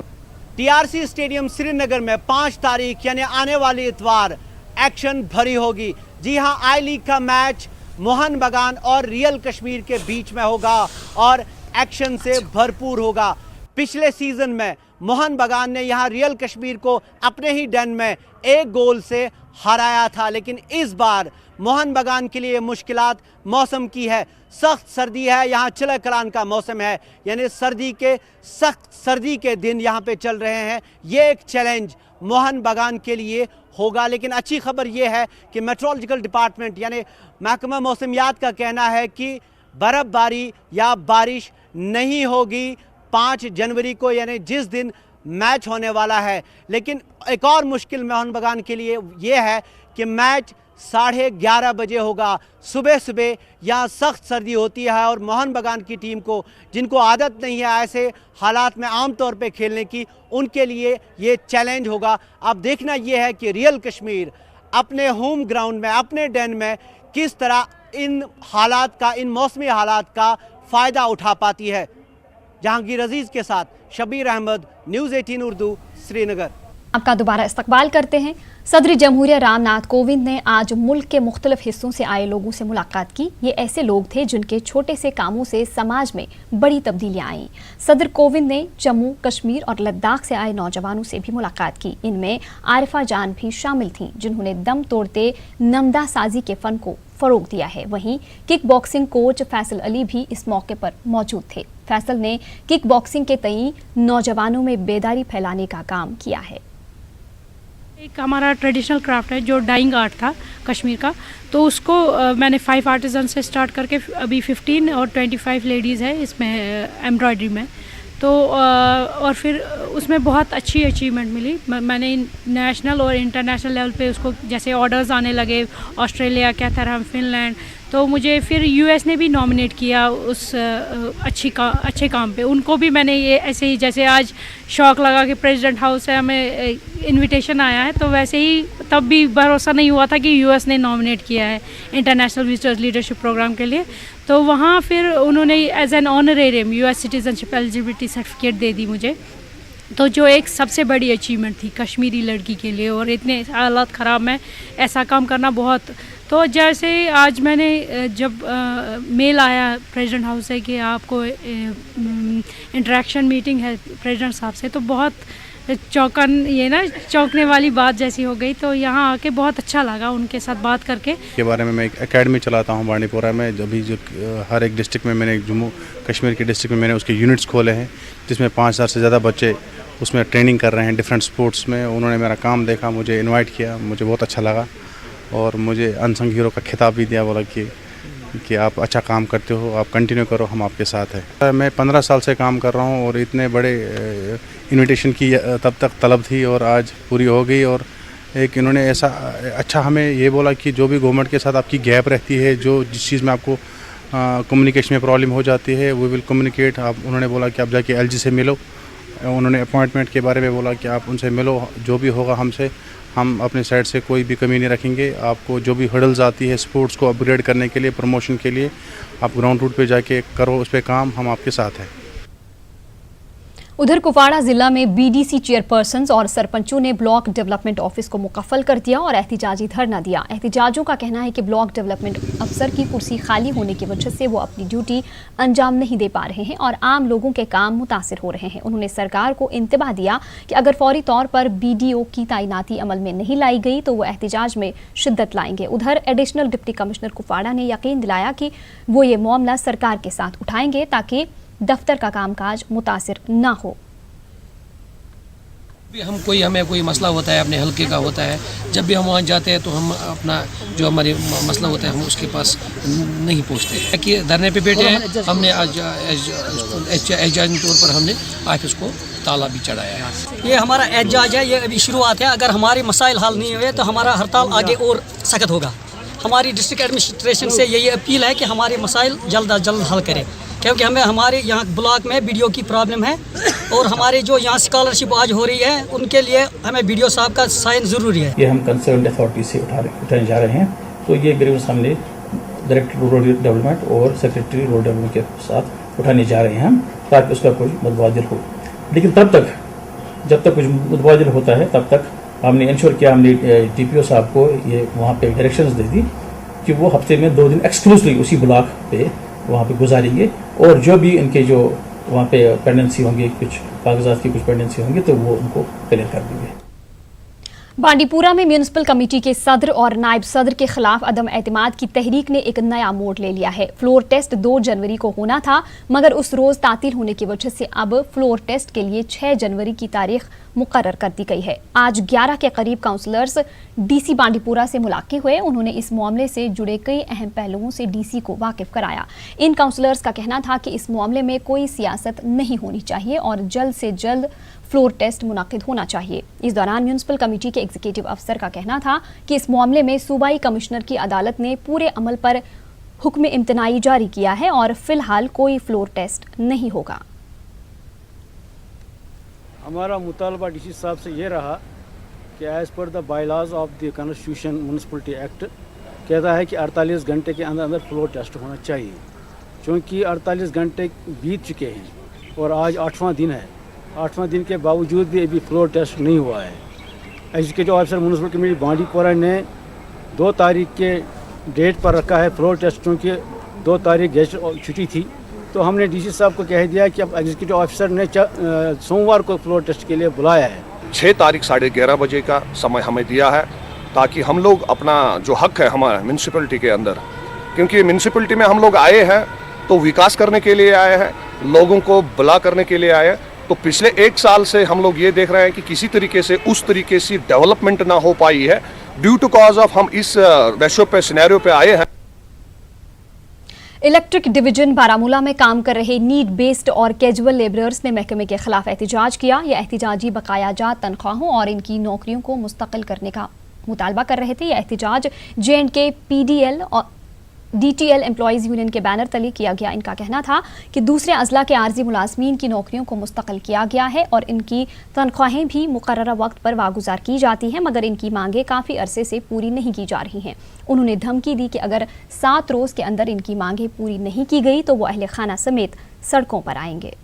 S3: ٹی آر سی اسٹیڈیم سری نگر میں 5 تاریخ یعنی آنے والی اتوار ایکشن بھری ہوگی. جی ہاں, آئی لیگ کا میچ موہن بگان اور ریئل کشمیر کے بیچ میں ہوگا اور ایکشن سے بھرپور ہوگا. پچھلے سیزن میں موہن بگان نے یہاں ریئل کشمیر کو اپنے ہی ڈین میں 1 گول سے ہرایا تھا, لیکن اس بار موہن بگان کے لیے مشکلات موسم کی ہے. سخت سردی ہے, یہاں چلہ کلان کا موسم ہے, یعنی سخت سردی کے دن یہاں پہ چل رہے ہیں. یہ ایک چیلنج موہن بگان کے لیے ہوگا. لیکن اچھی خبر یہ ہے کہ میٹرولوجیکل ڈپارٹمنٹ یعنی محکمہ موسمیات کا کہنا ہے کہ برف باری یا بارش نہیں ہوگی 5 جنوری کو, یعنی جس دن میچ ہونے والا ہے. لیکن ایک اور مشکل موہن بگان کے لیے یہ ہے کہ میچ 11:30 بجے ہوگا. صبح یہاں سخت سردی ہوتی ہے اور موہن بگان کی ٹیم کو, جن کو عادت نہیں ہے ایسے حالات میں عام طور پہ کھیلنے کی, ان کے لیے یہ چیلنج ہوگا. اب دیکھنا یہ ہے کہ ریئل کشمیر اپنے ہوم گراؤنڈ میں, اپنے ڈین میں کس طرح ان موسمی حالات کا فائدہ اٹھا پاتی ہے. جہانگیر عزیز کے ساتھ شبیر احمد, نیوز 18 اردو, سری نگر.
S1: آپ کا دوبارہ استقبال کرتے ہیں. صدر جمہوریہ رام ناتھ کووند نے آج ملک کے مختلف حصوں سے آئے لوگوں سے ملاقات کی. یہ ایسے لوگ تھے جن کے چھوٹے سے کاموں سے سماج میں بڑی تبدیلیاں آئیں. صدر کووند نے جموں کشمیر اور لداخ سے آئے نوجوانوں سے بھی ملاقات کی. ان میں عارفہ جان بھی شامل تھیں, جنہوں نے دم توڑتے نمدہ سازی کے فن کو فروغ دیا ہے. وہیں کک باکسنگ کوچ فیصل علی بھی اس موقع پر موجود تھے. فیصل نے کک باکسنگ کے تئیں نوجوانوں میں بیداری پھیلانے کا کام کیا ہے.
S23: ایک ہمارا ٹریڈیشنل کرافٹ ہے جو ڈائنگ آرٹ تھا کشمیر کا, تو اس کو میں نے 5 آرٹیزن سے سٹارٹ کر کے ابھی 15 اور 25 لیڈیز ہے اس میں ایمبرائڈری میں. تو اور پھر اس میں بہت اچھی اچیومنٹ ملی. میں نے نیشنل اور انٹرنیشنل لیول پہ اس کو جیسے آرڈرز آنے لگے, آسٹریلیا, کیتھرہم, فن لینڈ, تو مجھے پھر یو ایس نے بھی نامنیٹ کیا اس اچھے کام پہ. ان کو بھی میں نے یہ ایسے ہی جیسے آج شوق لگا کہ پریزیڈنٹ ہاؤس سے ہمیں انویٹیشن آیا ہے, تو ویسے ہی تب بھی بھروسہ نہیں ہوا تھا کہ یو ایس نے نامنیٹ کیا ہے انٹرنیشنل وزٹرز لیڈرشپ پروگرام کے لیے. تو وہاں پھر انہوں نے as an honorarium US citizenship شپ ایلیجبلٹی سرٹیفکیٹ دے دی مجھے, تو جو ایک سب سے بڑی اچیومنٹ تھی کشمیری لڑکی کے لیے. اور اتنے حالات خراب میں ایسا کام کرنا بہت, تو جیسے آج میں نے جب میل آیا پریزیڈنٹ ہاؤس سے کہ آپ کو انٹریکشن میٹنگ ہے پریزیڈنٹ صاحب سے, تو بہت چونکنے والی بات جیسی ہو گئی. تو یہاں آ کے بہت اچھا لگا ان کے ساتھ بات کر کے
S22: بارے میں ایک اکیڈمی چلاتا ہوں بانڈی پورہ میں. جو ہر ایک ڈسٹرکٹ میں نے جموں کشمیر کے ڈسٹرکٹ میں میں نے اس کے یونٹس کھولے ہیں, جس میں 5000 سے زیادہ بچے اس میں ٹریننگ کر رہے ہیں ڈفرینٹ سپورٹس میں. انہوں نے میرا کام دیکھا, مجھے انوائٹ کیا, مجھے بہت اچھا لگا اور مجھے انسنگ ہیرو کا خطاب بھی دیا, بولا کہ آپ اچھا کام کرتے ہو, آپ کنٹینیو کرو, ہم آپ کے ساتھ ہیں. میں 15 سال سے کام کر رہا ہوں اور اتنے بڑے انویٹیشن کی تب تک طلب تھی اور آج پوری ہو گئی. اور ایک انہوں نے ایسا اچھا ہمیں یہ بولا کہ جو بھی گورنمنٹ کے ساتھ آپ کی گیپ رہتی ہے, جس چیز میں آپ کو کمیونیکیشن میں پرابلم ہو جاتی ہے, وی ول کمیونیکیٹ. انہوں نے بولا کہ آپ جا کے LG سے ملو. انہوں نے اپوائنٹمنٹ کے بارے میں بولا کہ آپ ان سے ملو, جو بھی ہوگا ہم اپنے سائڈ سے کوئی بھی کمی نہیں رکھیں گے. آپ کو جو بھی ہرڈلز آتی ہے اسپورٹس کو اپ گریڈ کرنے کے لیے, پروموشن کے لیے, آپ گراؤنڈ روٹ پہ جا کے کرو اس پہ کام, ہم آپ کے ساتھ ہیں.
S1: उधर कुपवाड़ा जिला में बीडीसी चेयरपर्सन्स और सरपंचों ने ब्लॉक डेवलपमेंट ऑफिस को मुकफ्फल कर दिया और एहतिजाजी धरना दिया। एहतिजाजों का कहना है कि ब्लॉक डेवलपमेंट अफसर की कुर्सी खाली होने की वजह से वो अपनी ड्यूटी अंजाम नहीं दे पा रहे हैं और आम लोगों के काम मुतासिर हो रहे हैं। उन्होंने सरकार को इंतबाह दिया कि अगर फौरी तौर पर बीडीओ की तैनाती अमल में नहीं लाई गई तो वो एहतिजाज में शिद्दत लाएंगे। उधर एडिशनल डिप्टी कमिश्नर कुपवाड़ा ने यकीन दिलाया कि वो ये मामला सरकार के साथ उठाएंगे ताकि दफ्तर का कामकाज मुतासिर न हो।
S4: हमें कोई मसला होता है अपने हल्के का होता है, जब भी हम वहाँ जाते हैं तो हम अपना जो हमारे मसला होता है हम उसके पास नहीं पहुँचते कि धरने पे बैठे हैं। हमने आज एहतजाजी तौर पर हमने ऑफिस को ताला भी चढ़ाया है।
S6: ये हमारा एहतजाज है, ये अभी शुरुआत है। अगर हमारे मसाइल हल नहीं हुए तो हमारा हड़ताल आगे और सख्त होगा। हमारी डिस्ट्रिक्ट एडमिनिस्ट्रेशन से यही अपील है कि हमारे मसाइल जल्द अज जल्द हल करें, क्योंकि हमें हमारे यहाँ ब्लॉक में बीडीओ की प्रॉब्लम है और हमारे जो यहाँ स्कॉलरशिप आज हो रही है उनके लिए हमें बीडीओ साहब का साइन ज़रूरी है।
S7: ये हम कंसर्न अथॉरिटी से उठाने जा रहे हैं, तो ये ग्रीवेंस हमने डायरेक्टर रूरल डेवलपमेंट और सेक्रेटरी रूरल डेवलपमेंट के साथ उठाने जा रहे हैं हम, ताकि उसका कोई मुतबादिल हो। लेकिन तब तक जब तक कुछ मुतबादिल होता है तब तक हमने इंश्योर किया, हमने DPO साहब को ये वहाँ पे डायरेक्शंस दे दी कि वो हफ्ते में 2 दिन एक्सक्लूसिवली उसी ब्लॉक पे वहाँ पे गुजारेंगे और जो भी इनके जो वहाँ पे पेंडेंसी होंगे, कुछ कागजात की कुछ पेंडेंसी होंगी तो वो उनको क्लियर कर देंगे।
S1: बांडीपुरा में म्यूनिसिपल कमेटी के सदर और नायब सदर के खिलाफ अदम एतमाद की तहरीक ने एक नया मोड़ ले लिया है। फ्लोर टेस्ट 2 जनवरी को होना था, मगर उस रोज तातील होने की वजह से अब फ्लोर टेस्ट के लिए 6 जनवरी की तारीख मुकर्रर कर दी गई है। आज 11 के करीब काउंसलर्स डीसी बांडीपुरा से मुलाकात हुए। उन्होंने इस मामले से जुड़े कई अहम पहलुओं से डीसी को वाकिफ कराया। इन काउंसलर्स का कहना था कि इस मामले में कोई सियासत नहीं होनी चाहिए और जल्द से जल्द फ्लोर टेस्ट मुनाकिद होना चाहिए। इस दौरान म्यूनिसिपल कमेटी के एग्जीक्यूटिव अफसर का कहना था कि इस मामले में सूबाई कमिश्नर की अदालत ने पूरे अमल पर हुक्म इम्तनाई जारी किया है और फिलहाल कोई फ्लोर टेस्ट नहीं होगा।
S24: हमारा मुतालबा डीसी साहब से ये रहा कि as per the bylaws of the constitution municipality act कहता है कि 48 घंटे के अंदर अंदर फ्लोर टेस्ट होना चाहिए। चूँकि 48 घंटे बीत चुके हैं और आज 8वां दिन है, 8वां दिन के बावजूद भी अभी फ्लोर टेस्ट नहीं हुआ है। Executive officer municipal committee Bandipora ने 2 तारीख के डेट पर रखा है फ्लोर टेस्ट, क्योंकि 2 तारीख गेस्ट छुट्टी थी। तो हमने डीसी साहब को कह दिया कि अब एग्जीक्यूटिव ऑफिसर ने सोमवार को फ्लोर टेस्ट के लिए बुलाया है।
S25: 6 तारीख 11:30 बजे का समय हमें दिया है, ताकि हम लोग अपना जो हक है हमारा म्यूनसिपलिटी के अंदर, क्योंकि म्यूनसिपलिटी में हम लोग आए हैं तो विकास करने के लिए आए हैं, लोगों को भला करने के लिए आए हैं। तो पिछले 1 साल से हम लोग ये देख रहे हैं कि किसी तरीके से उस तरीके से डेवलपमेंट ना हो पाई है, ड्यू टू कॉज ऑफ हम इस रेशो पे सिनेरियो पे आए हैं।
S1: इलेक्ट्रिक डिवीजन बारामूला में काम कर रहे नीड बेस्ड और कैजुअल लेबरर्स ने महकमे के खिलाफ एहतिजाज किया। यह एहतिजाजी बकायाजात तनख्वाहों और इनकी नौकरियों को मुस्तकिल करने का मुतालबा कर रहे थे। यह एहतिजाज J&K PDL और DTL एम्प्लॉइज़ यूनियन के बैनर तले किया गया। इनका कहना था कि दूसरे अजला के आर्जी मुलाजमीन की नौकरियों को मुस्तकिल किया गया है और इनकी तनख्वाहें भी मुकर्ररा वक्त पर वागुजार की जाती हैं, मगर इनकी मांगें काफ़ी अरसे से पूरी नहीं की जा रही हैं। उन्होंने धमकी दी कि अगर 7 रोज़ के अंदर इनकी मांगें पूरी नहीं की गई तो वो अहले खाना समेत सड़कों पर आएंगे।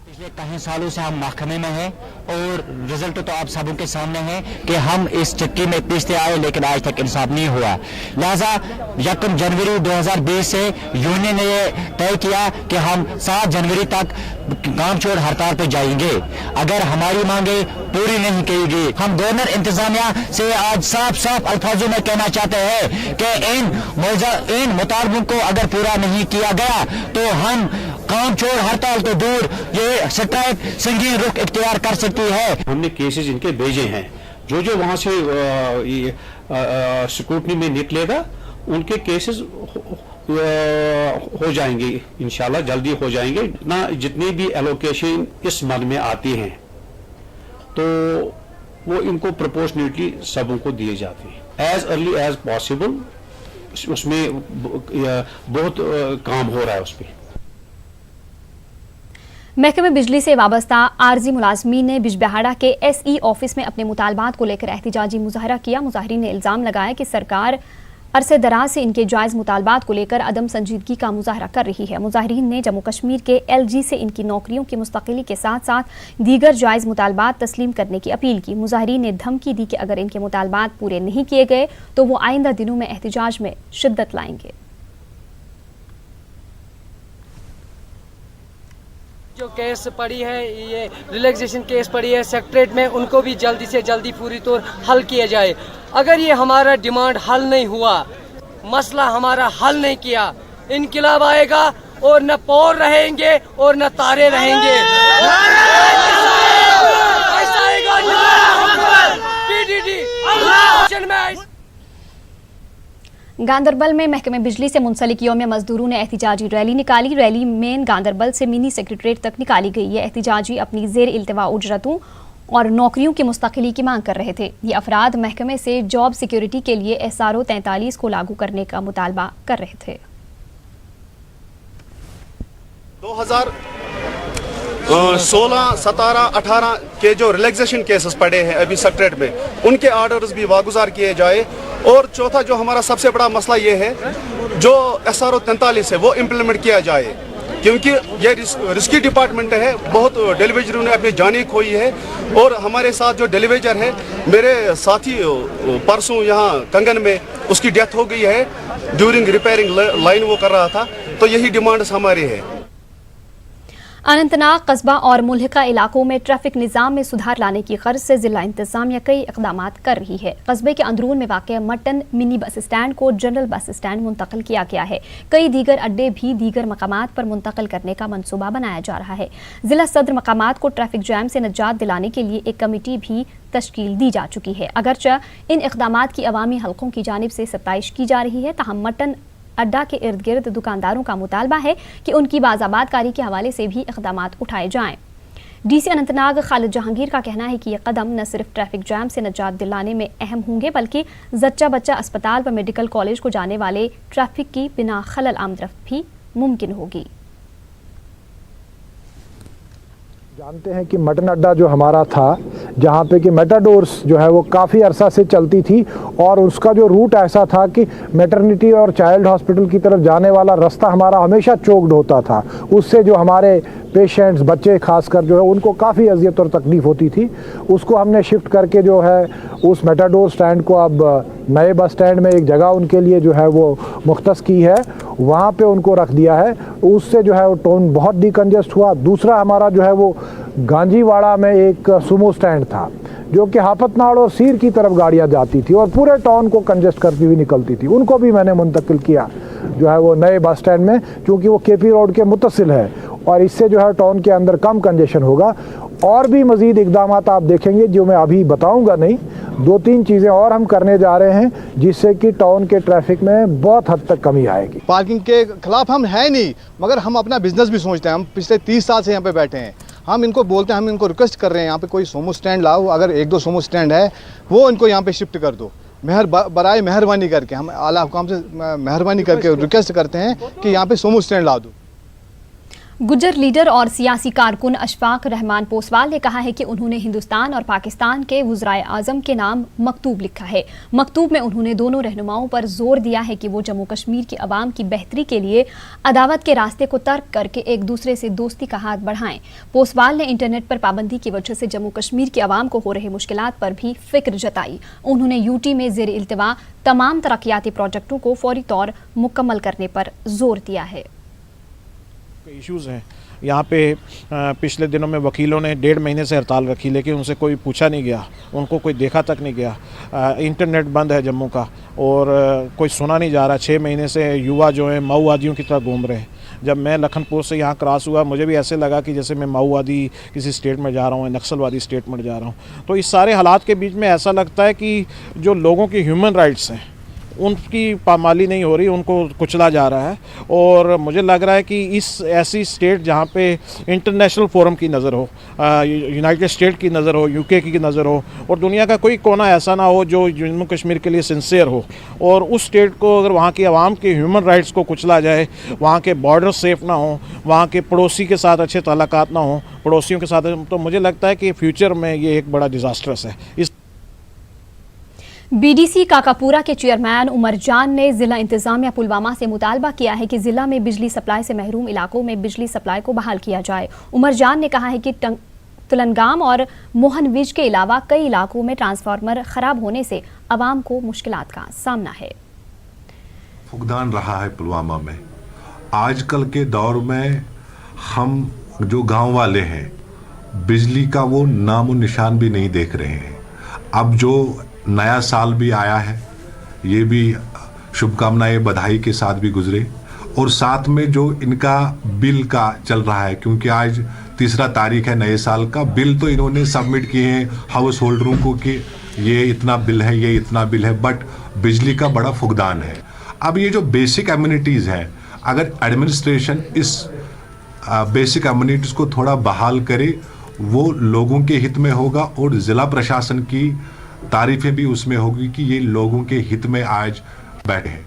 S26: पिछले कई सालों से हम महकमे में हैं और रिजल्ट तो आप सबों के सामने है कि हम इस चक्की में पीसते आए, लेकिन आज तक इंसाफ नहीं हुआ। लिहाजा 1 जनवरी 2020 से यूनियन ने तय किया कि हम 7 जनवरी तक काम छोड़ हड़ताल पर जाएंगे। अगर हमारी मांगे पूरी नहीं की गई, हम गवर्नर इंतजामिया से आज साफ अल्फाजों में कहना चाहते हैं कि इन मुतालबों को अगर पूरा नहीं किया गया तो हम काम छोड़ हड़ताल तो दूर ये स्ट्राइक संगीन रुख इख्तियार कर सकती है।
S27: हमने केसेस इनके भेजे हैं, जो वहाँ से स्क्रूटनी में निकलेगा उनके केसेस हो जाएंगे, इंशाल्लाह जल्दी हो जाएंगे। ना जितनी भी एलोकेशन इस मन में आती हैं तो वो इनको प्रोपोर्शनेटली सबों को दिए जाते हैं एज अर्ली एज पॉसिबल। उसमें बहुत काम हो रहा है उस पर।
S1: महकमे बिजली से वाबस्ता आर्जी मुलाजमीन ने बिजबहाड़ा के SE ऑफिस में अपने मुतालबात को लेकर एहतिजाजी मुजाहरा किया। मुजाहरीन ने इल्ज़ाम लगाया कि सरकार अरसे दराज से इनके जायज़ मुतालबात को लेकर अदम संजीदगी का मुजाहरा कर रही है। मुजाहिरीन ने जम्मू कश्मीर के LG से इनकी नौकरियों की मुस्तकिली के साथ साथ दीगर जायज़ मुतालबात तस्लीम करने की अपील की। मुजाहिरीन ने धमकी दी कि अगर इनके मुतालबात पूरे नहीं किए गए तो वो आइंदा दिनों में एहतजाज में शिद्दत लाएंगे।
S9: जो केस पड़ी है, ये रिलैक्सेशन केस पड़ी है सेक्रेटरीट में, उनको भी जल्दी से जल्दी पूरी तौर हल किया जाए। अगर ये हमारा डिमांड हल नहीं हुआ, मसला हमारा हल नहीं किया, इनकलाब आएगा और न पौर रहेंगे और न तारे रहेंगे।
S1: गांदरबल में महकमे बिजली से मुंसलिक यौम मजदूरों ने एहतिजाजी रैली निकाली। रैली मेन गांदरबल से मिनी सेक्रेटरीट तक निकाली गई। ये एहतिजाजी अपनी ज़ेर इल्तवा उजरतों और नौकरियों की मुस्तकिली की मांग कर रहे थे। ये अफराद महकमे से जॉब सिक्योरिटी के लिए SRO 43 को लागू करने का मुतालबा कर रहे थे।
S10: 2016, 17, 18 के जो रिलैक्सेशन केसेस पड़े हैं अभी सेक्रेटरीट में, उनके ऑर्डर्स भी वागुजार किए जाए। और चौथा जो हमारा सबसे बड़ा मसला ये है, जो SRO 43 है वो इम्प्लीमेंट किया जाए, क्योंकि ये रिस्की डिपार्टमेंट है। बहुत डेलीवेजरों ने अपनी जानें खोई है। और हमारे साथ जो डेलीवेजर है, मेरे साथी परसों यहाँ कंगन में उसकी डेथ हो गई है, ड्यूरिंग रिपेयरिंग लाइन वो कर रहा था। तो यही डिमांड्स हमारी है।
S1: अनंतनाग कस्बा और मुल्हिका इलाकों में ट्रैफिक निज़ाम में सुधार लाने की गर्ज से जिला इंतजामिया कई इक़दाम कर रही है। कस्बे के अंदरून में वाक़ मटन मिनी बस स्टैंड को जनरल बस स्टैंड मुंतकिल किया गया है। कई दीगर अड्डे भी दीगर मकामात पर मुंतकिल करने का मनसूबा बनाया जा रहा है। जिला सदर मकामात को ट्रैफिक जैम से निजात दिलाने के लिए एक कमेटी भी तश्कील दी जा चुकी है। अगरचे इन इक़दामात की अवामी हल्कों की जानिब से सताइश की जा रही है, तहम मटन अड्डा के इर्द गिर्द दुकानदारों का मुतालबा है कि उनकी बाज़ाबादकारी के हवाले से भी इक़दामात उठाए जाएं। DC अनंतनाग खालिद जहांगीर का कहना है कि ये कदम न सिर्फ ट्रैफिक जैम से निजात दिलाने में अहम होंगे, बल्कि जच्चा बच्चा अस्पताल व मेडिकल कॉलेज को जाने वाले ट्रैफिक की बिना खलल आमदरफ्त भी मुमकिन होगी।
S21: जानते हैं कि मटन अड्डा जो हमारा था, जहाँ पे कि मेटाडोर्स जो है वो काफ़ी अरसा से चलती थी और उसका जो रूट ऐसा था कि मैटरनिटी और चाइल्ड हॉस्पिटल की तरफ जाने वाला रास्ता हमारा हमेशा चोक्ड होता था। उससे जो हमारे पेशेंट्स, बच्चे खासकर जो है उनको काफ़ी अजियत और तकलीफ़ होती थी। उसको हमने शिफ्ट करके जो है उस मेटाडोर स्टैंड को अब नए बस स्टैंड में एक जगह उनके लिए जो है वो मुख्तस की है, वहाँ पे उनको रख दिया है। उससे जो है वो टोन बहुत डिकंजेस्ट हुआ। दूसरा हमारा जो है वो गांजीवाड़ा में एक सुमो स्टैंड था, जो कि हाफतनाड़ और सीर की तरफ गाड़ियाँ जाती थी और पूरे टाउन को कंजेस्ट करती हुई निकलती थी। उनको भी मैंने मुंतकिल किया जो है वो नए बस स्टैंड में, क्योंकि वो KP रोड के मुत्तसिल है और इससे जो है टाउन के अंदर कम कंजेशन होगा। और भी मज़ीद इक़दाम आप देखेंगे जो मैं अभी बताऊंगा नहीं। 2-3 चीज़ें और हम करने जा रहे हैं जिससे कि टाउन के ट्रैफिक में बहुत हद तक कमी आएगी।
S11: पार्किंग के खिलाफ हम हैं नहीं, मगर हम अपना बिजनेस भी सोचते हैं। हम पिछले 30 साल से यहाँ पे बैठे हैं। हम इनको बोलते हैं, हम इनको रिक्वेस्ट कर रहे हैं, यहाँ पे कोई सोमो स्टैंड लाओ। अगर 1-2 सोमो स्टैंड है वो इनको यहाँ पे शिफ्ट कर दो। बराए मेहरबानी करके हम आला हुकाम से मेहरबानी करके रिक्वेस्ट करते हैं कि यहाँ पे सोमो स्टैंड ला दो।
S1: गुज्जर लीडर और सियासी कारकुन अशफाक रहमान पोसवाल ने कहा है कि उन्होंने हिंदुस्तान और पाकिस्तान के वज़राए आज़म के नाम मकतूब लिखा है। मकतूब में उन्होंने दोनों रहनुमाओं पर जोर दिया है कि वो जम्मू कश्मीर के अवाम की बेहतरी के लिए अदावत के रास्ते को तर्क करके एक दूसरे से दोस्ती का हाथ बढ़ाएं। पोसवाल ने इंटरनेट पर पाबंदी की वजह से जम्मू कश्मीर के अवाम को हो रहे मुश्किलात पर भी फिक्र जताई। उन्होंने UT में ज़ेर इल्तिवा तमाम तरक्याती प्रोजेक्टों को फौरी तौर मुकम्मल करने पर जोर दिया है।
S12: इश्यूज़ हैं यहाँ पे। पिछले दिनों में वकीलों ने 1.5 महीने से हड़ताल रखी, लेकिन उनसे कोई पूछा नहीं गया, उनको कोई देखा तक नहीं गया। इंटरनेट बंद है जम्मू का और कोई सुना नहीं जा रहा। 6 महीने से युवा जो हैं माओवादियों की तरह घूम रहे हैं। जब मैं लखनपुर से यहाँ क्रॉस हुआ, मुझे भी ऐसे लगा कि जैसे मैं माओवादी किसी स्टेट में जा रहा हूँ, नक्सलवादी स्टेट में जा रहा हूँ। तो इस सारे हालात के बीच में ऐसा लगता है कि जो लोगों की ह्यूमन राइट्स हैं उनकी पामाली नहीं हो रही, उनको कुचला जा रहा है। और मुझे लग रहा है कि इस ऐसी स्टेट जहाँ पे इंटरनेशनल फोरम की नज़र हो, यूनाइटेड स्टेट की नज़र हो, UK की नज़र हो और दुनिया का कोई कोना ऐसा ना हो जो जम्मू कश्मीर के लिए सिंसियर हो, और उस स्टेट को अगर वहाँ की आवाम के ह्यूमन राइट्स को कुचला जाए, वहाँ के बॉर्डर सेफ ना हो, वहाँ के पड़ोसी के साथ अच्छे ताल्लुकात ना हो, पड़ोसियों के साथ, तो मुझे लगता है कि फ्यूचर में ये एक बड़ा डिज़ास्टरस है। इस
S1: बीडीसी काकापुरा के चेयरमैन उमर जान ने जिला इंतजामिया पुलवामा से मुतालबा किया है कि जिला में बिजली सप्लाई से महरूम इलाकों में बिजली सप्लाई को बहाल किया जाए। उमर जान ने कहा है कि तुलनगाम और मोहनविज के अलावा कई इलाकों में ट्रांसफार्मर खराब होने से आवाम को मुश्किलात का सामना है।
S5: फुकदान रहा है पुलवामा में। आजकल के दौर में हम जो गांव वाले हैं बिजली का वो नामो निशान भी नहीं देख रहे हैं। अब जो नया साल भी आया है, ये भी शुभकामनाएं बधाई के साथ भी गुजरे, और साथ में जो इनका बिल का चल रहा है, क्योंकि आज 3 तारीख है नए साल का, बिल तो इन्होंने सबमिट किए हैं हाउस होल्डरों को कि ये इतना बिल है, ये इतना बिल है, बट बिजली का बड़ा फुकदान है। अब ये जो बेसिक एम्यूनिटीज़ हैं, अगर एडमिनिस्ट्रेशन इस बेसिक एम्यूनिटीज़ को थोड़ा बहाल करे, वो लोगों के हित में होगा और ज़िला प्रशासन की तारीफें भी उसमें होगी कि ये लोगों के हित में आज बैठे हैं।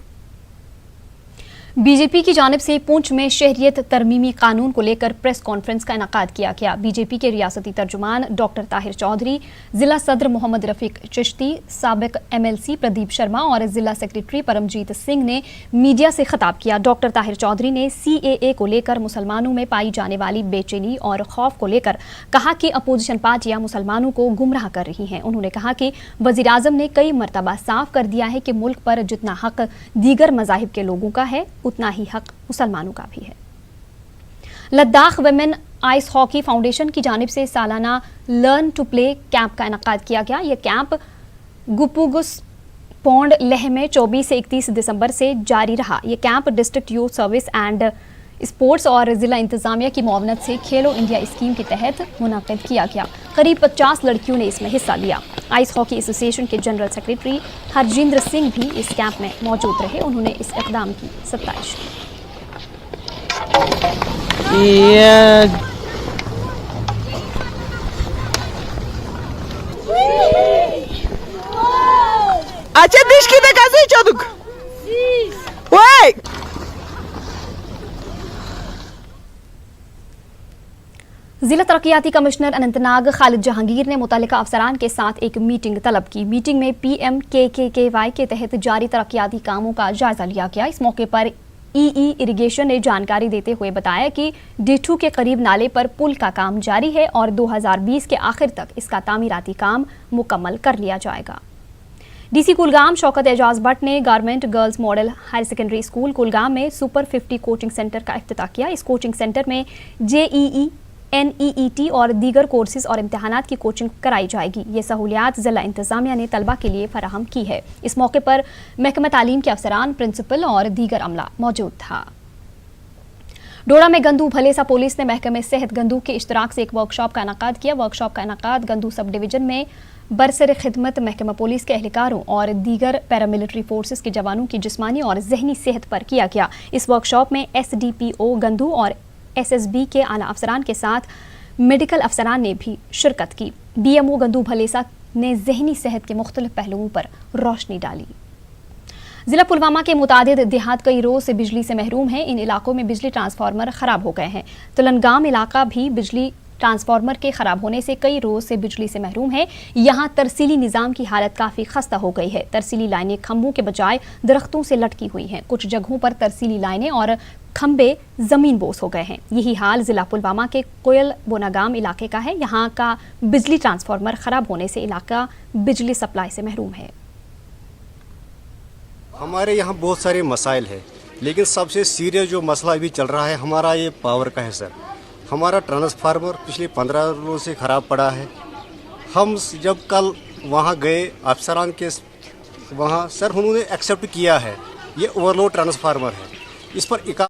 S1: बीजेपी की जानिब से पुंछ में शहरियत तरमीमी कानून को लेकर प्रेस कॉन्फ्रेंस का इनकाद किया गया। बीजेपी के रियासती तर्जुमान डॉक्टर ताहिर चौधरी, जिला सदर मोहम्मद रफीक चिश्ती, साबिक MLC प्रदीप शर्मा और जिला सेक्रेटरी परमजीत सिंह ने मीडिया से खिताब किया। डॉक्टर ताहिर चौधरी ने CAA को लेकर मुसलमानों में पाई जाने वाली बेचैनी और खौफ को लेकर कहा कि अपोजिशन पार्टियां मुसलमानों को गुमराह कर रही हैं। उन्होंने कहा कि वज़ीर आज़म ने कई मरतबा साफ कर दिया है कि मुल्क पर जितना हक दीगर मज़ाहिब के लोगों का है, उतना ही हक मुसलमानों का भी है। Ladakh women ice hockey foundation की जानिब से सालाना लर्न टू प्ले कैंप का इनकाद किया गया। यह कैंप गुपुगुस पौंड लेह में 24 से 31 दिसंबर से जारी रहा। यह camp district youth service and sports और जिला इंतजामिया की मुआवनत से खेलो इंडिया स्कीम के तहत मुनक़िद किया गया। करीब 50 लड़कियों ने इसमें हिस्सा लिया। आइस हॉकी एसोसिएशन के जनरल सेक्रेटरी हरजिंदर सिंह भी इस कैंप में मौजूद रहे। उन्होंने इस इक़दाम की सत्ताइश की।
S13: अच्छा दिश की कैसे चौदुक
S1: जिला तरक्याती कमिश्नर अनंतनाग खालिद जहांगीर ने मुतल्लिका अफसरान के साथ एक मीटिंग तलब की। मीटिंग में PMKKY के तहत जारी तरक्याती कामों का जायजा लिया गया। इस मौके पर EE इरिगेशन ने जानकारी देते हुए बताया कि डिठू के करीब नाले पर पुल का काम जारी है और 2020 के आखिर तक इसका तामीराती काम मुकम्मल कर लिया जाएगा। DC कुलगाम शौकत एजाज भट्ट ने government girls model higher secondary school Kulgam में सुपर 50 कोचिंग सेंटर का इफ्तिताह किया। इस कोचिंग सेंटर में JEE NEET और दीगर कोर्सेज और इम्तहानात की कोचिंग कराई जाएगी। ये सहूलियात ज़िला इंतजामिया ने तलबा के लिए फराहम की है। इस मौके पर महकमा तालीम के अफसरान, प्रिंसिपल और दीगर अमला मौजूद था। डोडा में गंदू भलेसा पुलिस ने महकमे सेहत गंदू के इश्तराक से एक वर्कशॉप का इनकाद किया। वर्कशॉप का इनकाद गंदू सब डिवीजन में बरसर खिदमत महकमा पुलिस के एहलकारों और दीगर पैरामिलिट्री फोर्सेस के जवानों की जिस्मानी और जहनी सेहत पर किया गया। इस वर्कशॉप में SDPO गंदू और SSB के आला अफसरान के साथ मेडिकल अफसरान ने भी शिरकत की। BMO गंदू भलेसा ने जहनी सेहत के मुख्तलिफ पहलुओं पर रोशनी डाली। जिला पुलवामा के मुतादिद देहात कई रोज से बिजली से महरूम हैं। इन इलाकों में बिजली ट्रांसफार्मर खराब हो गए हैं। तुलनगाम इलाका भी बिजली ट्रांसफार्मर के खराब होने से कई रोज से बिजली से महरूम है। यहाँ तरसीली निज़ाम की हालत काफ़ी खस्ता हो गई है। तरसीली लाइनें खंभों के बजाय दरख्तों से लटकी हुई हैं। कुछ जगहों पर तरसीली लाइनें और खंबे ज़मीन बोस हो गए हैं। यही हाल ज़िला पुलवामा के कोयल बोनागाम इलाके का है। यहाँ का बिजली ट्रांसफार्मर खराब होने से इलाका बिजली सप्लाई से महरूम है।
S14: हमारे यहाँ बहुत सारे मसाइल हैं, लेकिन सबसे सीरियस जो मसला अभी चल रहा है हमारा ये पावर का है सर। हमारा ट्रांसफार्मर पिछले 15 रोज से ख़राब पड़ा है। हम जब कल वहाँ गए अफसरान के वहाँ, सर उन्होंने एक्सेप्ट किया है ये ओवरलोड ट्रांसफार्मर है, इस पर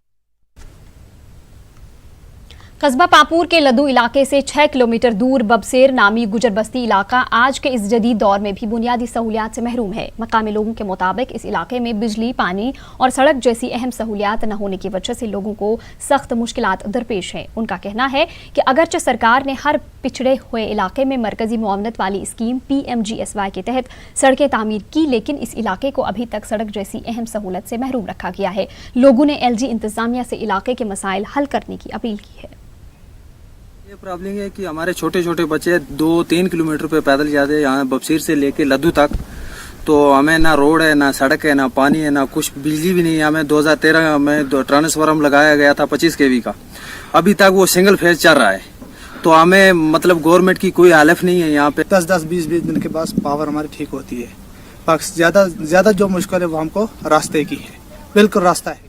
S1: कस्बा पापुर के लद्दू इलाके से 6 किलोमीटर दूर बबसेर नामी गुजर बस्ती इलाका आज के इस जदीद दौर में भी बुनियादी सहूलियात से महरूम है। मकामी लोगों के मुताबिक इस इलाके में बिजली, पानी और सड़क जैसी अहम सहूलियात न होने की वजह से लोगों को सख्त मुश्किलात दरपेश हैं। उनका कहना है कि अगरचे सरकार ने हर पिछड़े हुए इलाके में मरकजी मुआवनत वाली स्कीम PMGSY के तहत सड़कें तामीर की, लेकिन इस इलाके को अभी तक सड़क जैसी अहम सहूलत से महरूम रखा गया है। लोगों ने LG इंतजामिया से इलाके के मसाइल हल करने की अपील की है।
S15: ये प्रॉब्लम है कि हमारे छोटे छोटे बच्चे 2-3 किलोमीटर पे पैदल जाते हैं यहाँ बबसीर से लेके लद्दू तक, तो हमें ना रोड है, ना सड़क है, ना पानी है, ना कुछ बिजली भी नहीं है। हमें 2013 में ट्रांसफार्मर लगाया गया था 25 kV का, अभी तक वो सिंगल फेज चल रहा है। तो हमें मतलब गवर्नमेंट की कोई हालत नहीं है यहाँ पे।
S2: 10-10, 20-20 दिन के पास पावर हमारी ठीक होती है। ज़्यादा जो मुश्किल है वो हमको रास्ते की है, बिल्कुल रास्ता है।